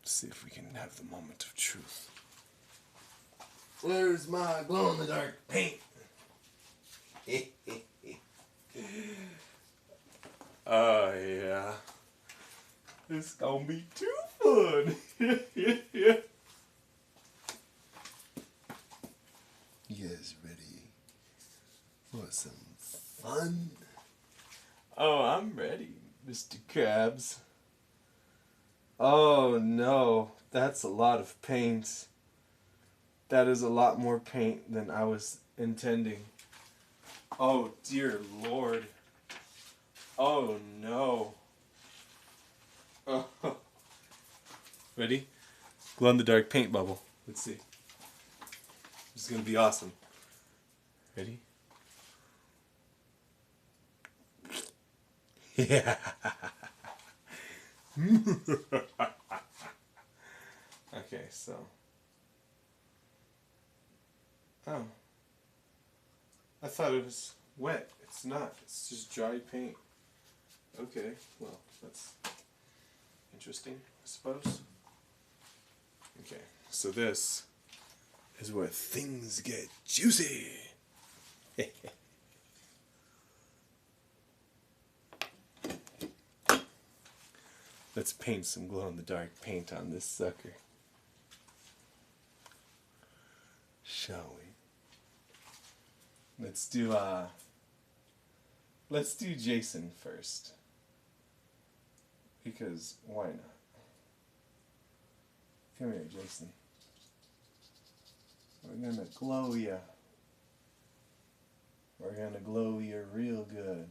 let's see if we can have the moment of truth. Where's my glow-in-the-dark paint? Oh, yeah. It's gonna be too fun. You guys ready for some fun? Oh, I'm ready, Mr. Krabs. Oh no, that's a lot of paint. That is a lot more paint than I was intending. Oh dear Lord. Oh no. Oh. Ready? Glow in the dark paint bubble. Let's see. This is gonna be awesome. Ready? Yeah. Okay, so. Oh. I thought it was wet. It's not. It's just dry paint. Okay, well, that's interesting, I suppose. Okay, so this is where things get juicy. Let's paint some glow-in-the-dark paint on this sucker. Shall we? Let's do Jason first. Because why not? Come here, Jason. We're gonna glow ya. We're gonna glow you real good.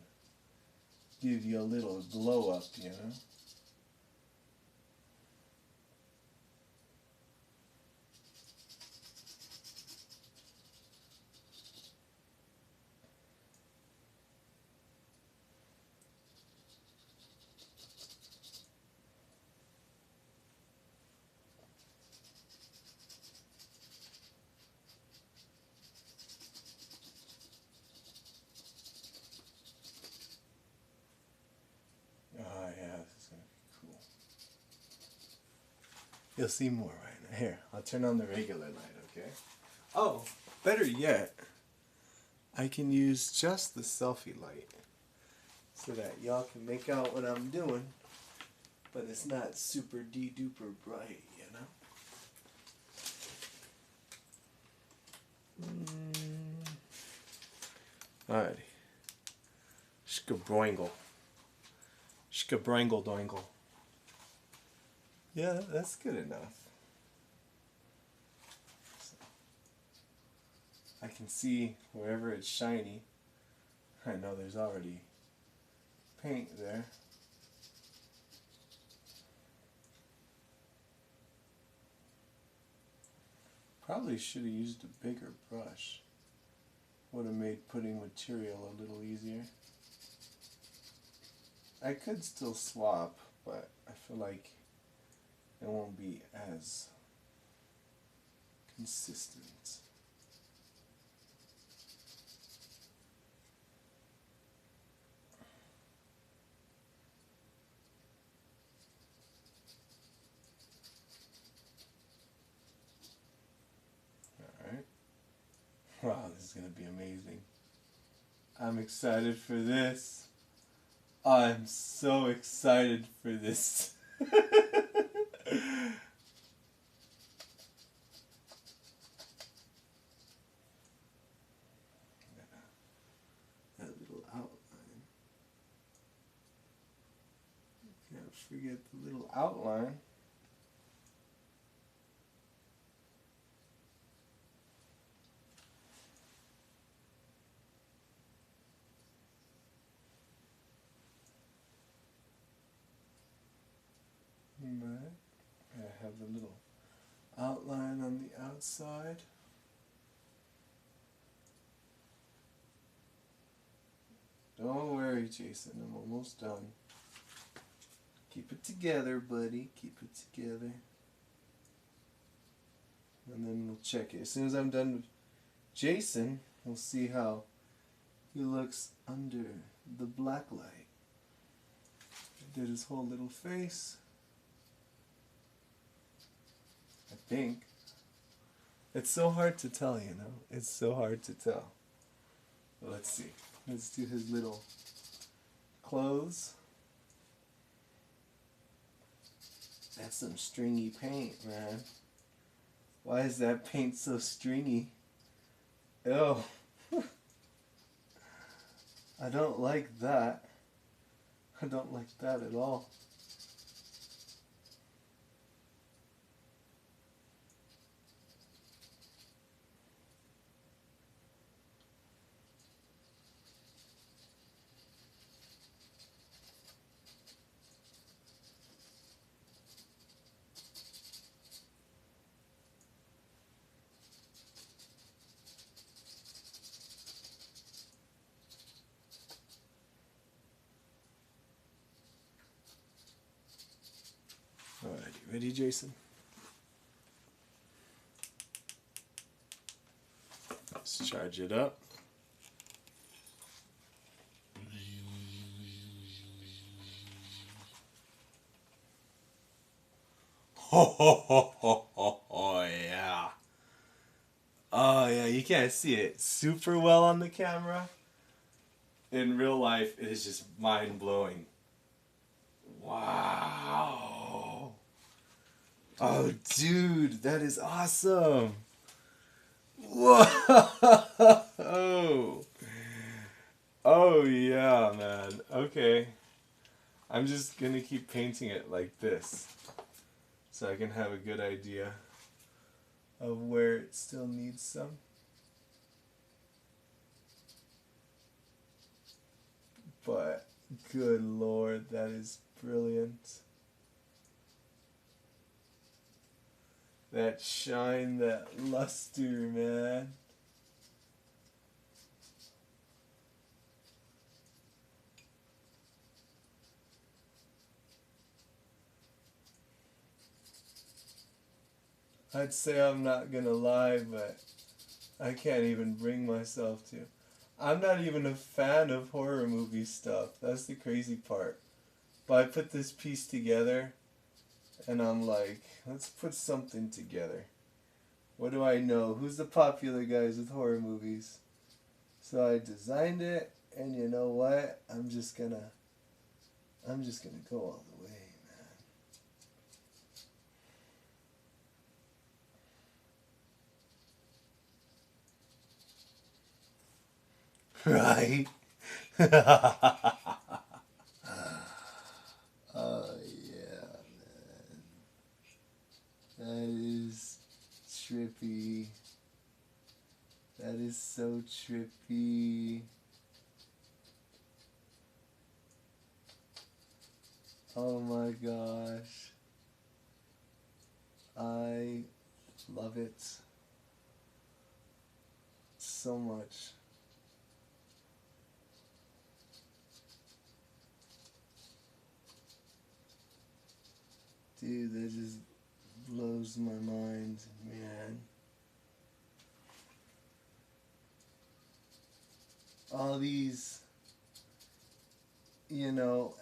Give you a little glow up, you know? Oh yeah, this is gonna be cool. You'll see more right now. Here, I'll turn on the regular light, okay? Oh, better yet, I can use just the selfie light so that y'all can make out what I'm doing, but it's not super de-duper bright, you know? Alrighty. Shkabroingle. Shkabrangle doingle. Yeah, that's good enough. I can see wherever it's shiny. I know there's already paint there. Probably should have used a bigger brush. Would have made putting material a little easier. I could still swap, but I feel like it won't be as consistent. Alright. Wow, this is going to be amazing. I'm excited for this. I'm so excited for this. That little outline. Kind of forget the little outline. But I have the little outline on the outside. Don't worry, Jason, I'm almost done. Keep it together, buddy. Keep it together. And then we'll check it. As soon as I'm done with Jason, we'll see how he looks under the black light. I did his whole little face. I think. It's so hard to tell, you know? It's so hard to tell. But let's see. Let's do his little clothes. That's some stringy paint, man. Why is that paint so stringy? Ew. I don't like that. I don't like that at all. Alrighty, ready, Jason? Let's charge it up. Ho ho ho ho ho ho, yeah. Oh yeah, you can't see it super well on the camera. In real life, it is just mind-blowing. Wow. Oh, dude, that is awesome. Whoa. Oh, yeah, man. Okay. I'm just gonna keep painting it like this so I can have a good idea of where it still needs some. But, good lord, that is brilliant. That shine, that luster, man. I'd say I'm not gonna lie, but I can't even bring myself to. I'm not even a fan of horror movie stuff. That's the crazy part. But I put this piece together, and I'm like, let's put something together. What do I know? Who's the popular guys with horror movies? So I designed it, and you know what? I'm just gonna go all the way, man. Right? Oh yeah, man. That is trippy. That is so trippy. Oh my gosh. I love it so much. Dude, that just blows my mind, man. All these,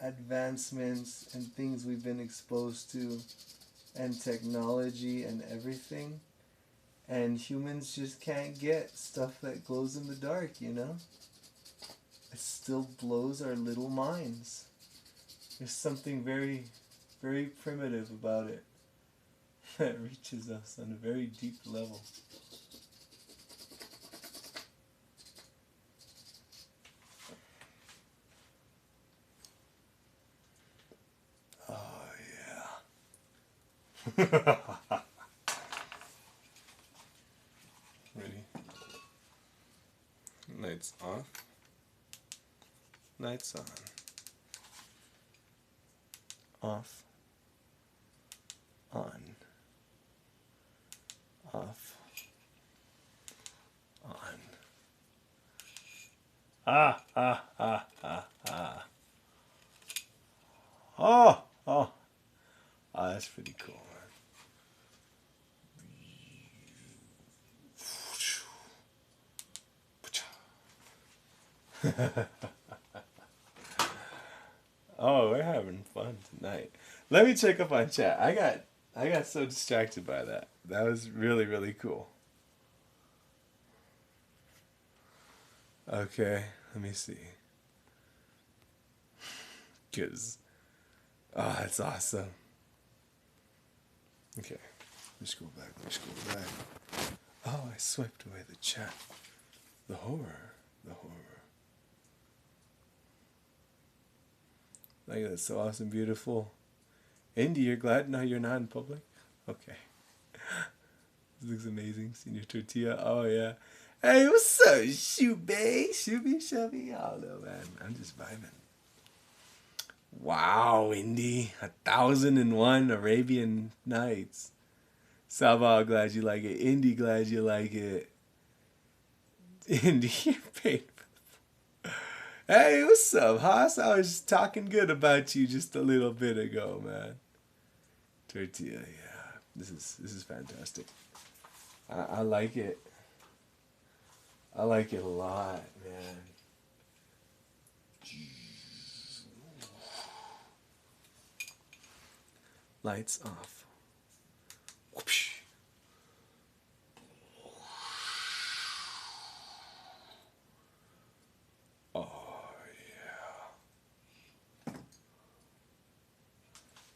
advancements and things we've been exposed to, and technology and everything, and humans just can't get stuff that glows in the dark, you know? It still blows our little minds. There's something very, very primitive about it that reaches us on a very deep level. Oh Ready? Lights off. Lights on. Off. On. Off. On. Ah, ah, ah, ah, ah. Oh, oh. Oh, that's pretty cool, man. Oh, we're having fun tonight. Let me check up on chat. I got so distracted by that. That was really, really cool. Okay, let me see. Cause oh, that's awesome. Okay. Let me scroll back. Let me scroll back. Oh, I swiped away the chat. The horror. The horror. Like, that's so awesome, beautiful. Indy, you're glad now you're not in public? Okay. This looks amazing. Senior tortilla. Oh, yeah. Hey, what's up, Shubey? Shuby? Oh, no, man. I'm just vibing. Wow, Indy. 1,001 Arabian Nights. Sabah, glad you like it. Indy, glad you like it. Indy, you're paid. Hey, what's up, Haas? I was talking good about you just a little bit ago, man. Tortilla, yeah. This is fantastic. I like it. I like it a lot, man. Lights off. Whoopsh. Oh, yeah.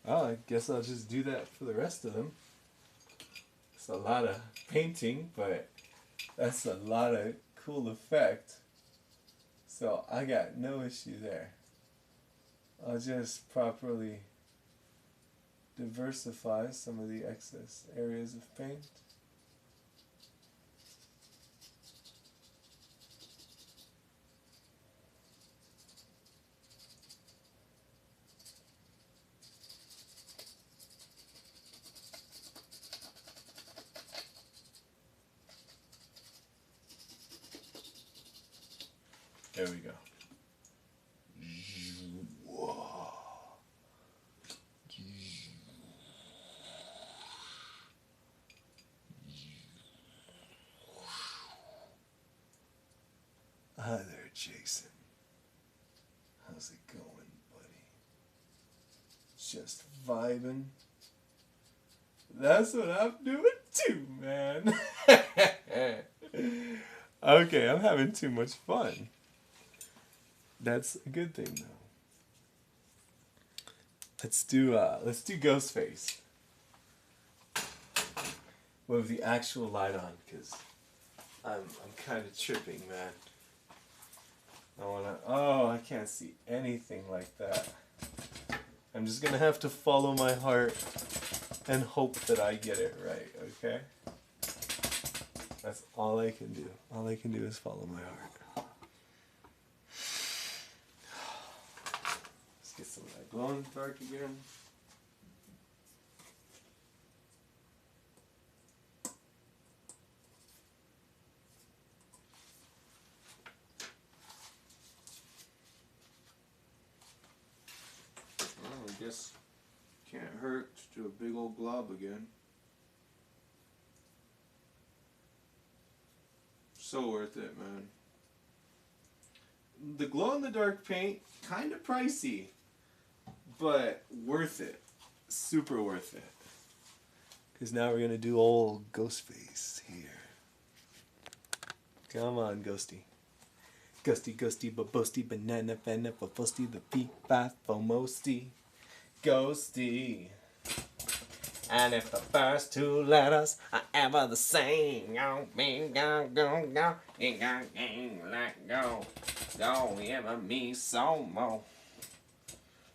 Well, I guess I'll just do that for the rest of them. It's a lot of painting, but that's a lot of cool effect. So I got no issue there. I'll just properly diversify some of the excess areas of paint. There we go. Whoa. Hi there, Jason. How's it going, buddy? Just vibing. That's what I'm doing too, man. Okay, I'm having too much fun. That's a good thing, though. Let's do Ghostface with the actual light on, cause I'm kind of tripping, man. I can't see anything like that. I'm just gonna have to follow my heart and hope that I get it right, okay? That's all I can do. All I can do is follow my heart. Let's get some of that glow in the dark again. I guess can't hurt to do a big old glob again. So worth it, man. The glow-in-the-dark paint, kind of pricey, but worth it. Super worth it. Because now we're going to do old Ghostface here. Come on, Ghosty. Ghosty, babosty, banana, fana, fofosty, the P5, fomosty. Ghosty. And if the first two letters are ever the same, go, you got let go. Don't ever me so more.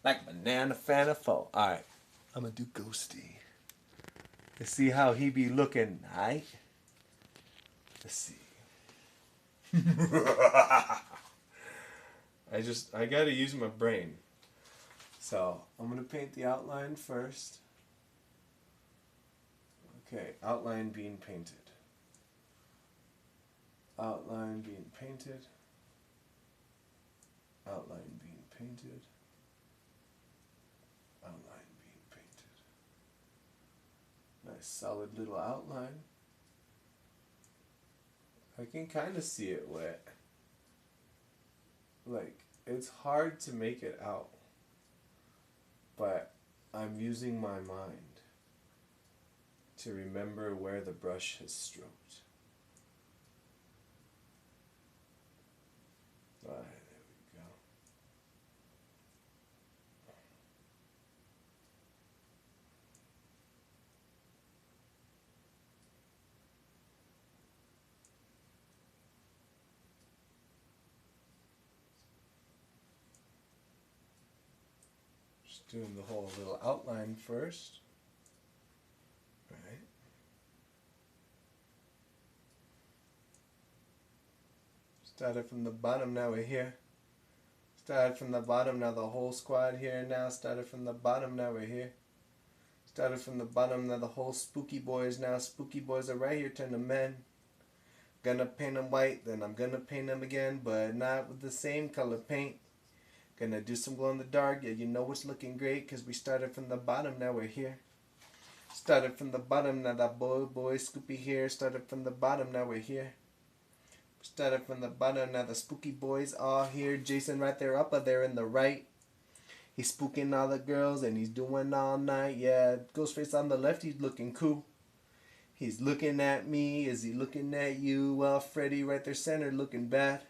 Like banana, fana, fo. Alright, I'm gonna do Ghosty. To see how he be looking, right? Let's see. I gotta use my brain. So, I'm gonna paint the outline first. Okay, outline being painted. Outline being painted. Outline being painted. Outline being painted. Nice solid little outline. I can kind of see it wet. Like, it's hard to make it out. But I'm using my mind to remember where the brush has stroked. Alright, there we go. Just doing the whole little outline first. Right. Started from the bottom, now we're here. Started from the bottom, now the whole squad here now. Started from the bottom, now we're here. Started from the bottom, now the whole spooky boys now. Spooky boys are right here, turn to men. Gonna paint them white, then I'm gonna paint them again, but not with the same color paint. Gonna do some glow in the dark, yeah, you know it's looking great, cause we started from the bottom, now we're here. Started from the bottom, now that boy Scoopy here. Started from the bottom, now we're here. Started from the bottom, now the spooky boys all here. Jason right there, up there in the right. He's spooking all the girls and he's doing all night. Yeah, Ghostface on the left, he's looking cool. He's looking at me, is he looking at you? Well, Freddy right there center looking bad.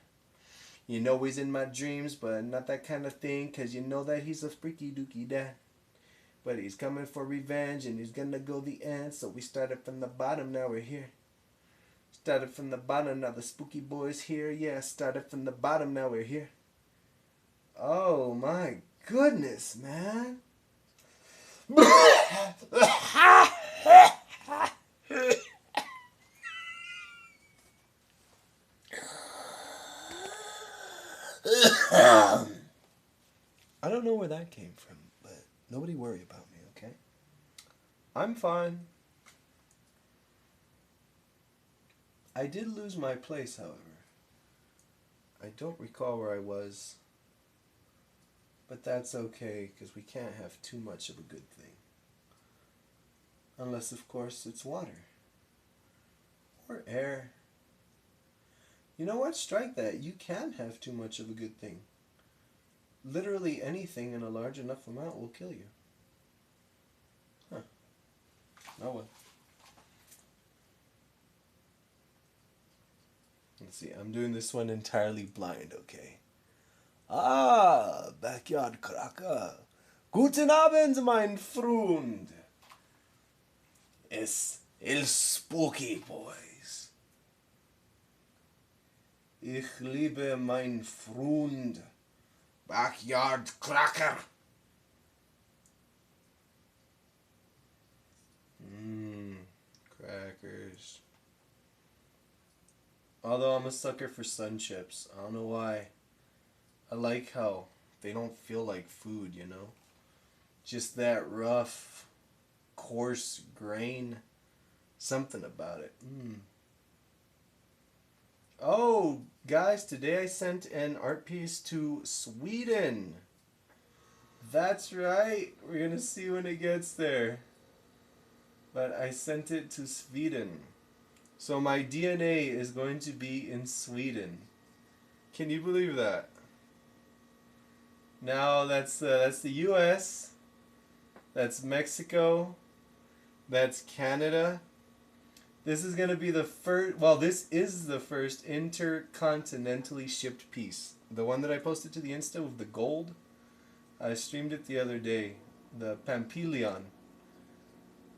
You know he's in my dreams, but not that kind of thing, cause you know that he's a freaky dookie dad. But he's coming for revenge and he's gonna go the end. So we started from the bottom, now we're here. Started from the bottom, now the spooky boys here. Yeah, started from the bottom, now we're here. Oh my goodness, man. I don't know where that came from, but nobody worry about me, okay? I'm fine. I did lose my place, however. I don't recall where I was, but that's okay, because we can't have too much of a good thing. Unless, of course, it's water. Or air. You know what? Strike that. You can have too much of a good thing. Literally anything in a large enough amount will kill you. Huh. Oh well. Let's see, I'm doing this one entirely blind, okay? Ah, backyard cracker. Guten Abend, mein Freund. Es il spooky boys. Ich liebe mein Freund. Backyard cracker. Crackers. Although I'm a sucker for sun chips. I don't know why. I like how they don't feel like food, you know? Just that rough, coarse grain. Something about it. Oh, guys, today I sent an art piece to Sweden. That's right. We're going to see when it gets there. But I sent it to Sweden. So my DNA is going to be in Sweden. Can you believe that? Now that's the U.S., that's Mexico, that's Canada. This is going to be the first, well, this is the first intercontinentally shipped piece. The one that I posted to the Insta with the gold, I streamed it the other day. The Pampilion.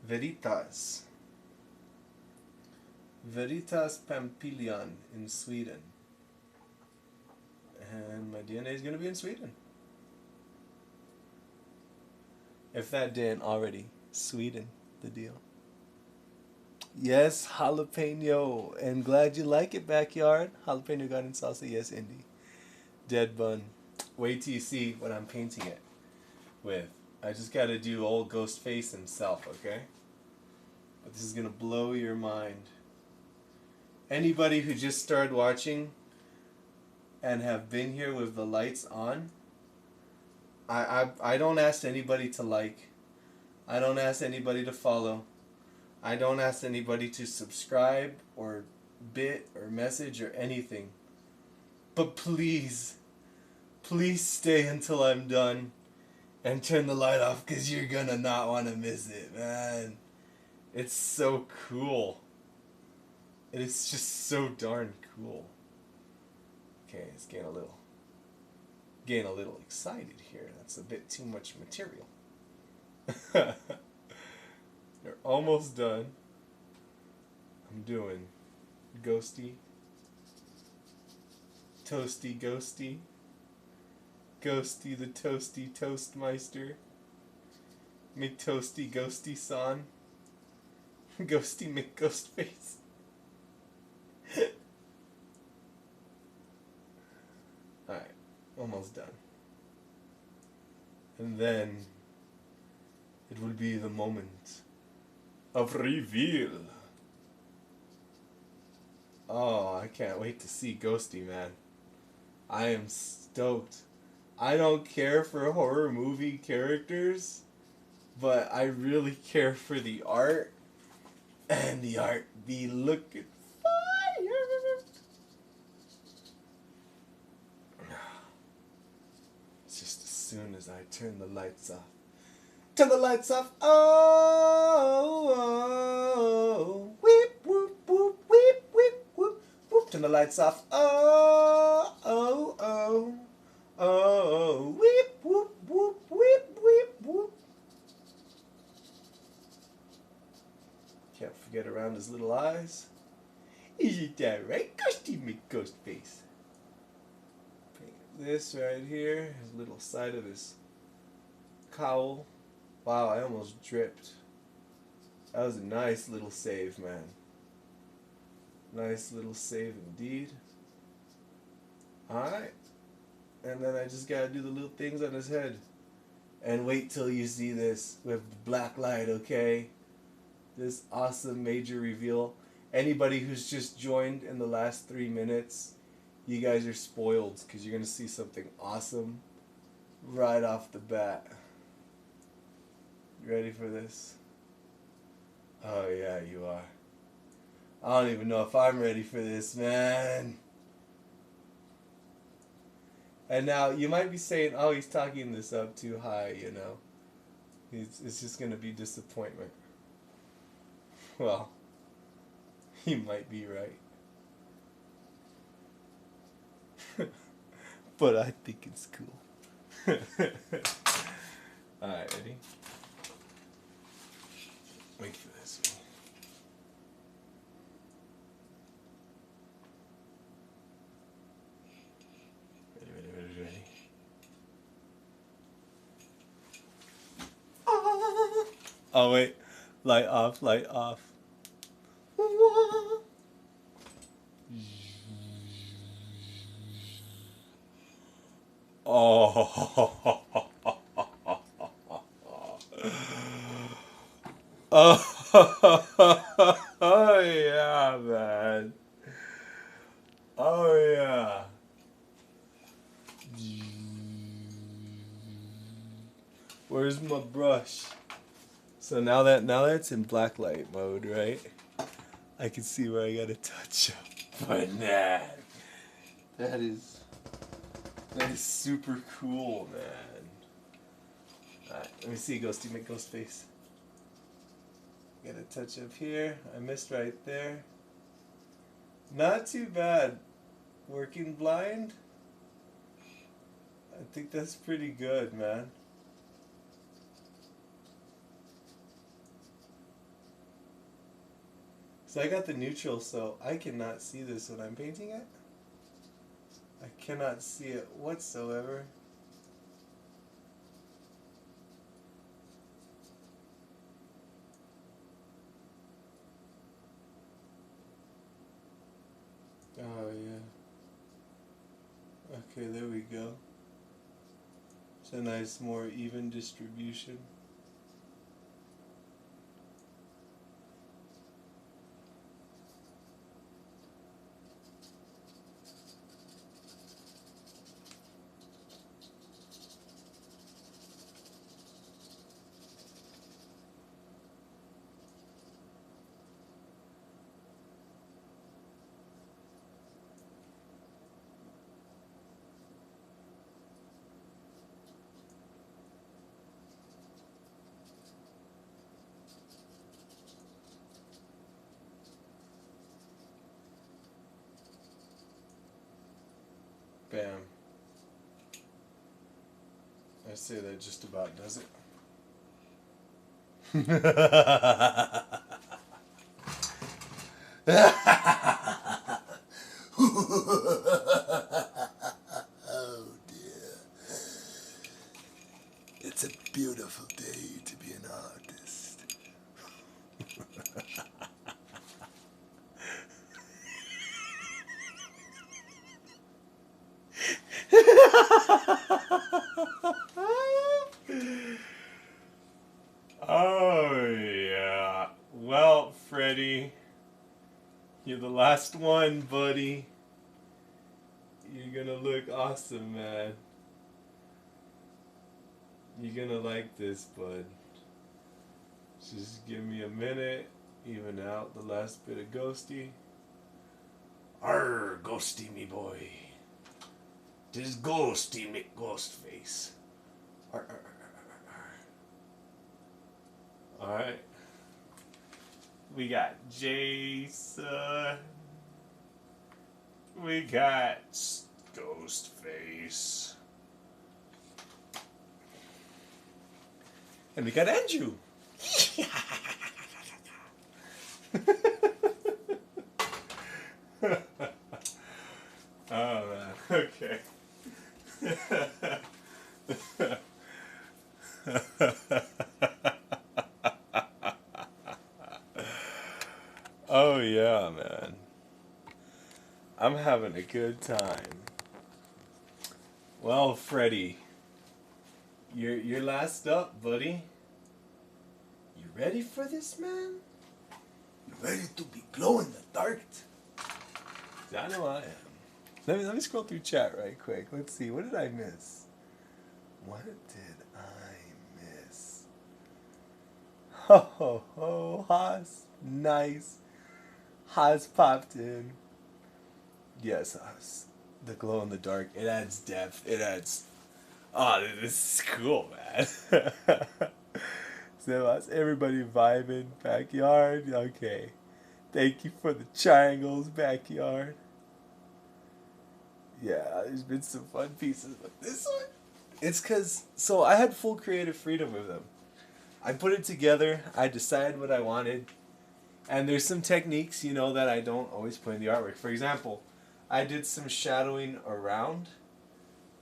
Veritas. Veritas Pampilion in Sweden. And my DNA is going to be in Sweden. If that didn't already Sweden the deal. Yes, jalapeno. And glad you like it, backyard. Jalapeno garden salsa. Yes, Indy. Dead bun. Wait till you see what I'm painting it with. I just gotta do old Ghostface himself, okay? But this is gonna blow your mind. Anybody who just started watching and have been here with the lights on, I don't ask anybody to like. I don't ask anybody to follow. I don't ask anybody to subscribe or bit or message or anything. But please, please stay until I'm done and turn the light off because you're gonna not want to miss it, man. It's so cool. It is just so darn cool. Okay, it's getting a little excited here. That's a bit too much material. They're almost done. I'm doing ghosty, toasty, ghosty, ghosty the toasty toastmeister, McToasty ghosty son, ghosty McGhostface. Alright, almost done. And then it will be the moment of reveal. Oh, I can't wait to see Ghosty, man. I am stoked. I don't care for horror movie characters, but I really care for the art, and the art be looking fire. It's just as soon as I turn the lights off. Turn the lights off. Oh, oh, whip, whoop, whoop, whip, whip, whoop, whoop. Turn the lights off. Oh, oh, oh, oh, whip, whoop, whoop, whip, whip, whoop. Can't forget around his little eyes. Is it that right, Ghosty McGhostface? This right here, his little side of his cowl. Wow, I almost dripped. That was a nice little save, man. Nice little save indeed. Alright. And then I just gotta do the little things on his head. And wait till you see this with the black light, okay? This awesome major reveal. Anybody who's just joined in the last 3 minutes, you guys are spoiled because you're gonna see something awesome right off the bat. You ready for this? Oh yeah, you are. I don't even know if I'm ready for this, man. And now you might be saying, oh, he's talking this up too high, you know. It's just gonna be disappointment. Well, he might be right. But I think it's cool. Alright, ready? Wait for this. Ready. Oh wait, light off, light off. Oh, oh yeah, man. Oh yeah. Where's my brush? So now that it's in black light mode, right? I can see where I gotta touch up. But nah, that is super cool, man. Alright, let me see Ghosty McGhostface. Got a touch up here. I missed right there. Not too bad. Working blind? I think that's pretty good, man. So I got the neutral, so I cannot see this when I'm painting it. I cannot see it whatsoever. Okay, there we go. It's a nice, more even distribution. Bam. I say that just about does it. Oh dear. It's a beautiful day to be an artist. Oh yeah. Well, Freddie, you're the last one, buddy. You're gonna look awesome, man. You're gonna like this, bud. Just give me a minute, even out the last bit of ghosty. Arr, ghosty me boy. Tis ghosty McGhostface. Arr, arr, arr, arr. Alright. We got Jason. We got Ghostface. And we got Andrew. Oh man, okay. Oh yeah, man. I'm having a good time. Well, Freddie, you're last up, buddy. You ready for this, man? You ready to be glow in the dark? I know I am. Let me scroll through chat right quick. Let's see. What did I miss? What did I miss? Ho ho ho, Haas. Nice. Haas popped in. Yes, Haas. The glow in the dark. It adds depth. It adds. Oh, this is cool, man. So that's everybody vibing. Backyard. Okay. Thank you for the triangles, backyard. Yeah, there's been some fun pieces, but this one, it's because, so I had full creative freedom with them. I put it together, I decided what I wanted, and there's some techniques, that I don't always put in the artwork. For example, I did some shadowing around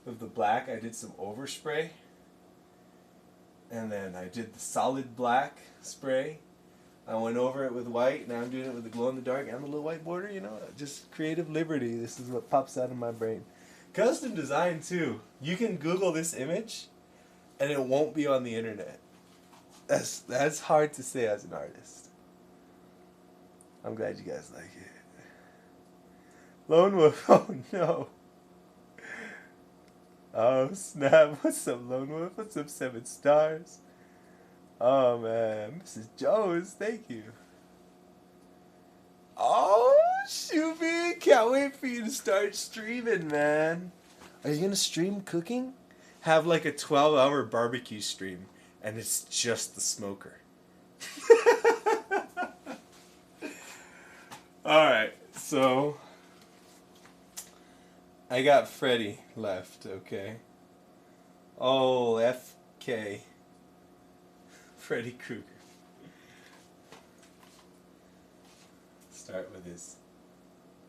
with the black, I did some overspray, and then I did the solid black spray. I went over it with white, now I'm doing it with the glow in the dark and the little white border, just creative liberty. This is what pops out of my brain. Custom design too. You can Google this image and it won't be on the internet. That's hard to say as an artist. I'm glad you guys like it. Lone Wolf, oh no. Oh snap, what's up Lone Wolf? What's up 7 stars? Oh man, Mrs. Jones, thank you. Oh, Shuby, can't wait for you to start streaming, man. Are you gonna stream cooking? Have like a 12-hour barbecue stream, and it's just the smoker. Alright, so I got Freddy left, okay? Oh, FK. Freddy Krueger. Start with his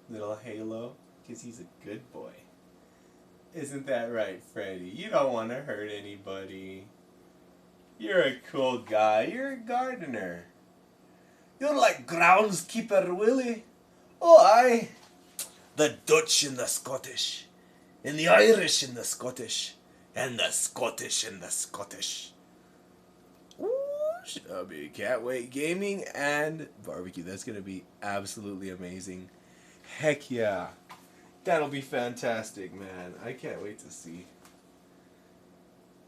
little halo, because he's a good boy. Isn't that right, Freddy? You don't want to hurt anybody. You're a cool guy. You're a gardener. You're like groundskeeper Willie. Oh, aye. The Dutch and the Scottish. and the Irish and the Scottish, and the Scottish and the Scottish. Ooh, Chubby, can't wait. Gaming and barbecue. That's going to be absolutely amazing. Heck yeah. That'll be fantastic, man. I can't wait to see.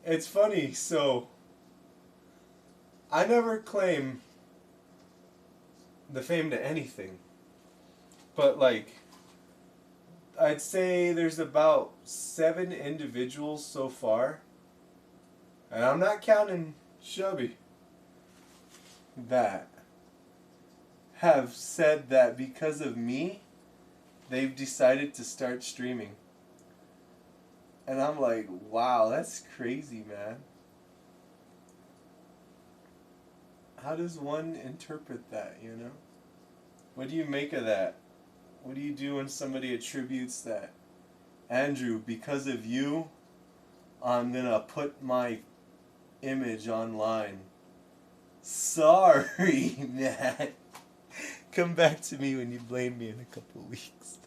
It's funny, so I never claim the fame to anything. But like I'd say there's about 7 individuals so far. And I'm not counting Chubby. That have said that because of me, they've decided to start streaming. And I'm like, wow, that's crazy, man. How does one interpret that, you know? What do you make of that? What do you do when somebody attributes that? Andrew, because of you, I'm gonna put my image online. Sorry, man. Come back to me when you blame me in a couple weeks.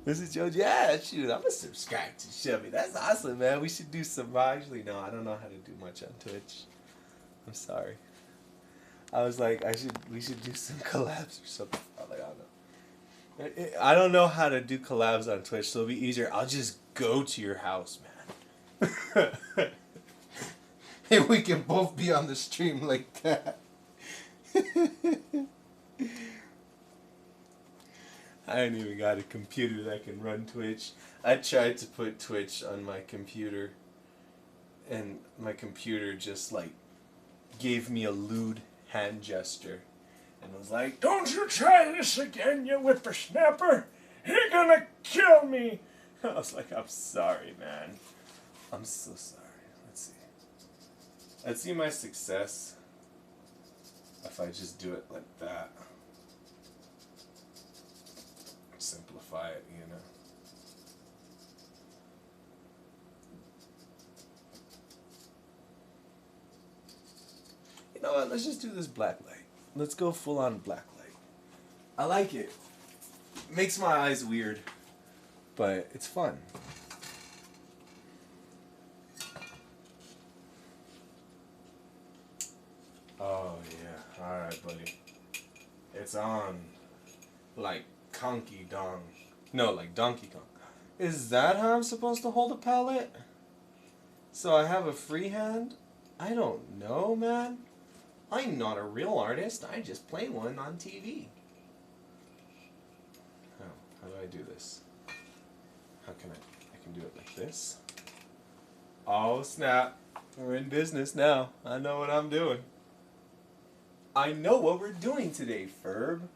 This is Joe. Yeah, shoot, I'm gonna subscribe to Chevy. That's awesome, man. We should do some. Actually, no, I don't know how to do much on Twitch. I'm sorry. I was like, we should do some collabs or something. I'm like, I don't know. I don't know how to do collabs on Twitch, so it'll be easier. I'll just go to your house, man. And we can both be on the stream like that. I ain't even got a computer that can run Twitch. I tried to put Twitch on my computer, and my computer just like gave me a lewd hand gesture and was like, "Don't you try this again, you whippersnapper! You're gonna kill me!" I was like, "I'm sorry, man. I'm so sorry." Let's see my success if I just do it like that. Simplify it, you know. You know what? Let's just do this black light. Let's go full on black light. I like it. It makes my eyes weird, but it's fun. Oh yeah, alright buddy. It's on. Like Conky Dong. No, like Donkey Kong. Is that how I'm supposed to hold a palette? So I have a free hand? I don't know, man. I'm not a real artist. I just play one on TV. How do I do this? How can I can do it like this. Oh snap. We're in business now. I know what I'm doing. I know what we're doing today, Ferb.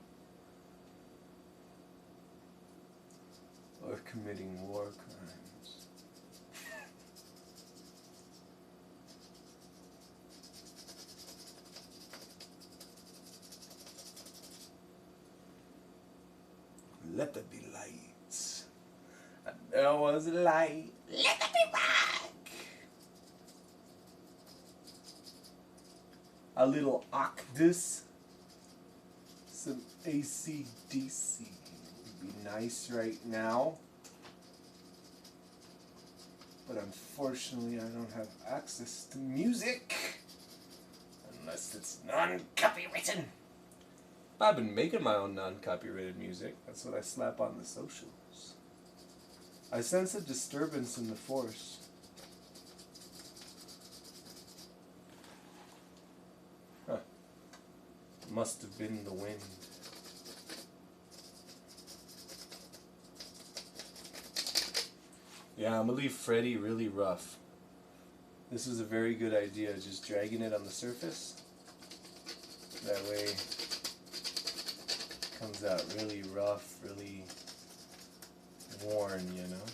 Or committing war crimes. Let there be lights. There was light. Let there be rock. A little Octus. Some AC/DC. Would be nice right now. But unfortunately I don't have access to music. Unless it's non-copywritten. I've been making my own non-copyrighted music. That's what I slap on the socials. I sense a disturbance in the force. Huh. Must have been the wind. Yeah, I'm gonna leave Freddy really rough. This is a very good idea, just dragging it on the surface. That way it comes out really rough, really worn, you know?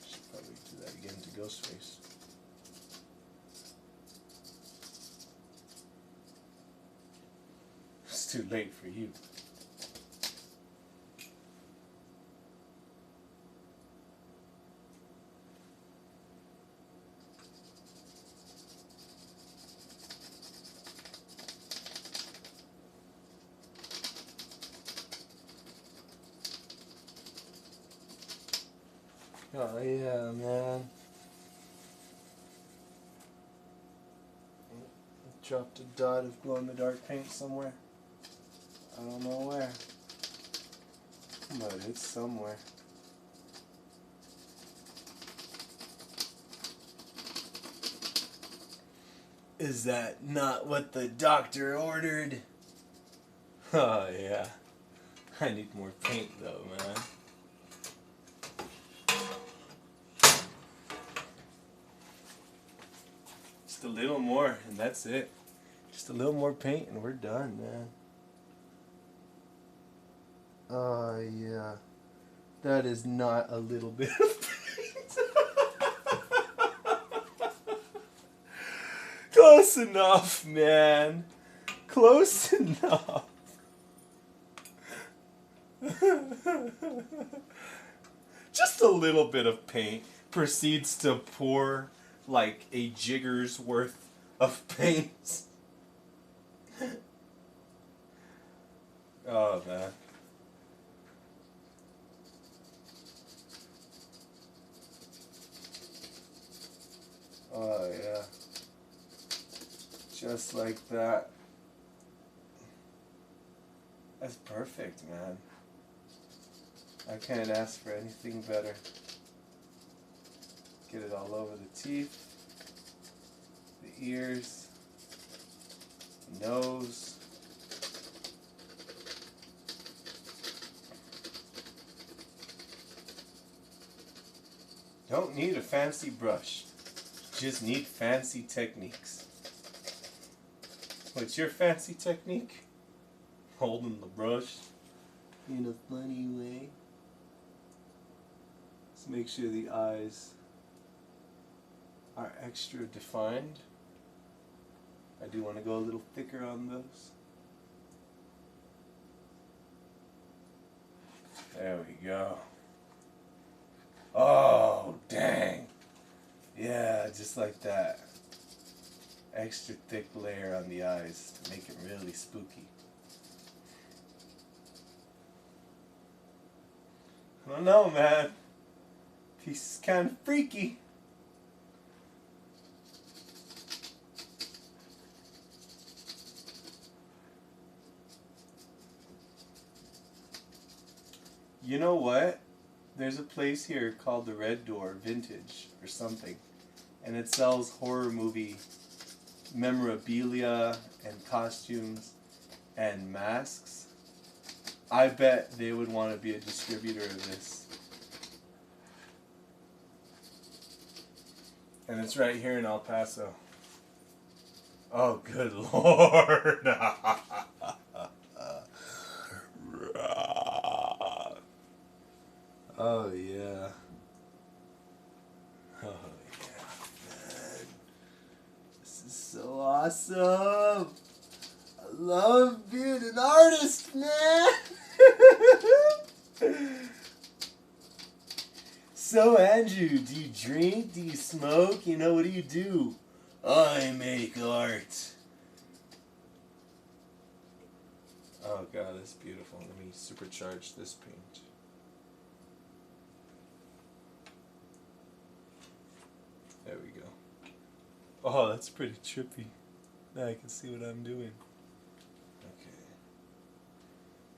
Should probably do that again to Ghostface. It's too late for you. Oh yeah, man. Dropped a dot of glow-in-the-dark paint somewhere. I don't know where. But it's somewhere. Is that not what the doctor ordered? Oh yeah. I need more paint though, man. Just a little more and that's it. Just a little more paint and we're done, man. Oh yeah. That is not a little bit of paint. Close enough, man. Close enough. Just a little bit of paint proceeds to pour like a jigger's worth of paint. Oh man. Oh yeah. Just like that. That's perfect, man. I can't ask for anything better. Get it all over the teeth, the ears, the nose. Don't need a fancy brush. Just need fancy techniques. What's your fancy technique? Holding the brush in a funny way. Let's make sure the eyes are extra defined. I do want to go a little thicker on those. There we go. Oh, dang. Yeah, just like that. Extra thick layer on the eyes to make it really spooky. I don't know, man. Piece is kind of freaky. You know what? There's a place here called the Red Door Vintage or something. And it sells horror movie memorabilia and costumes and masks. I bet they would want to be a distributor of this. And it's right here in El Paso. Oh, good Lord. Oh, yeah. Oh, yeah, man. This is so awesome. I love being an artist, man. So, Andrew, do you drink? Do you smoke? You know, what do you do? I make art. Oh, God, that's beautiful. Let me supercharge this paint. There we go. Oh, that's pretty trippy. Now I can see what I'm doing. Okay.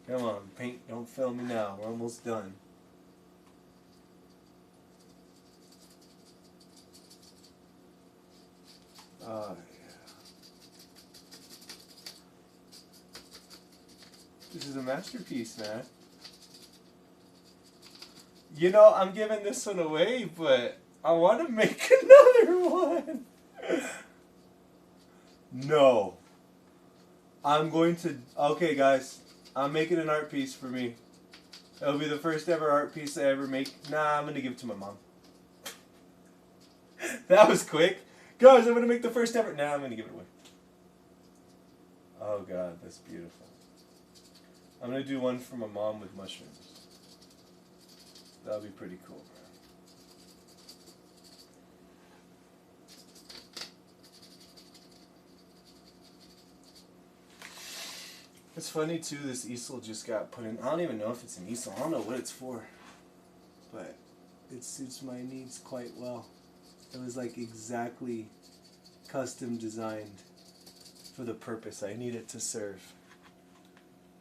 Come on, paint, don't fail me now. We're almost done. Oh, yeah. This is a masterpiece, man. You know, I'm giving this one away, but I want to make another one. No. I'm going to... Okay, guys. I'm making an art piece for me. It'll be the first ever art piece I ever make. Nah, I'm going to give it to my mom. That was quick. Guys, I'm going to make the first ever... Nah, I'm going to give it away. Oh, God, that's beautiful. I'm going to do one for my mom with mushrooms. That'll be pretty cool. It's funny too, this easel just got put in. I don't even know if it's an easel. I don't know what it's for. But it suits my needs quite well. It was like exactly custom designed for the purpose I need it to serve,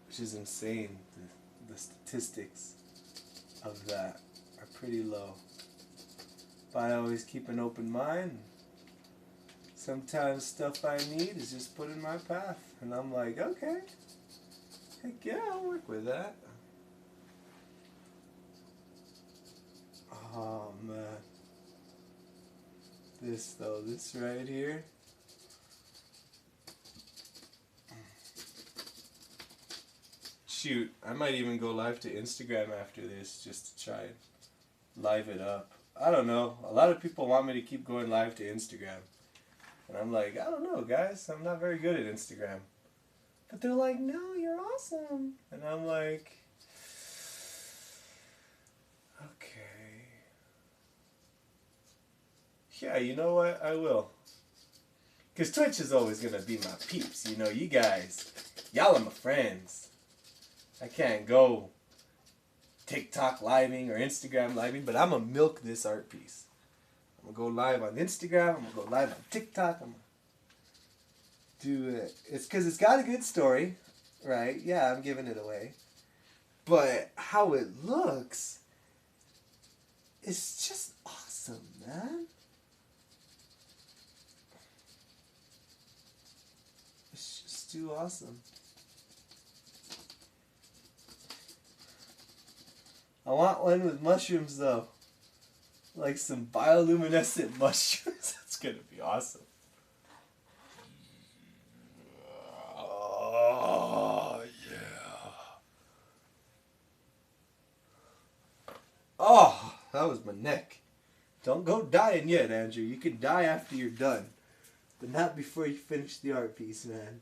which is insane. The statistics of that are pretty low. But I always keep an open mind. Sometimes stuff I need is just put in my path, and I'm like, okay, heck yeah, I'll work with that. Oh man, this right here. Shoot, I might even go live to Instagram after this just to try and live it up. I don't know. A lot of people want me to keep going live to Instagram. And I'm like, I don't know, guys. I'm not very good at Instagram. But they're like, no, you're awesome. And I'm like, okay. Yeah, you know what? I will. Because Twitch is always going to be my peeps. You know, you guys, y'all are my friends. I can't go TikTok living or Instagram living, but I'm going to milk this art piece. I'm going to go live on Instagram. I'm going to go live on TikTok. I'm going to do it. It's because it's got a good story, right? Yeah, I'm giving it away. But how it looks is just awesome, man. It's just too awesome. I want one with mushrooms, though. Like some bioluminescent mushrooms. That's going to be awesome. Oh, yeah. Oh, that was my neck. Don't go dying yet, Andrew. You can die after you're done. But not before you finish the art piece, man.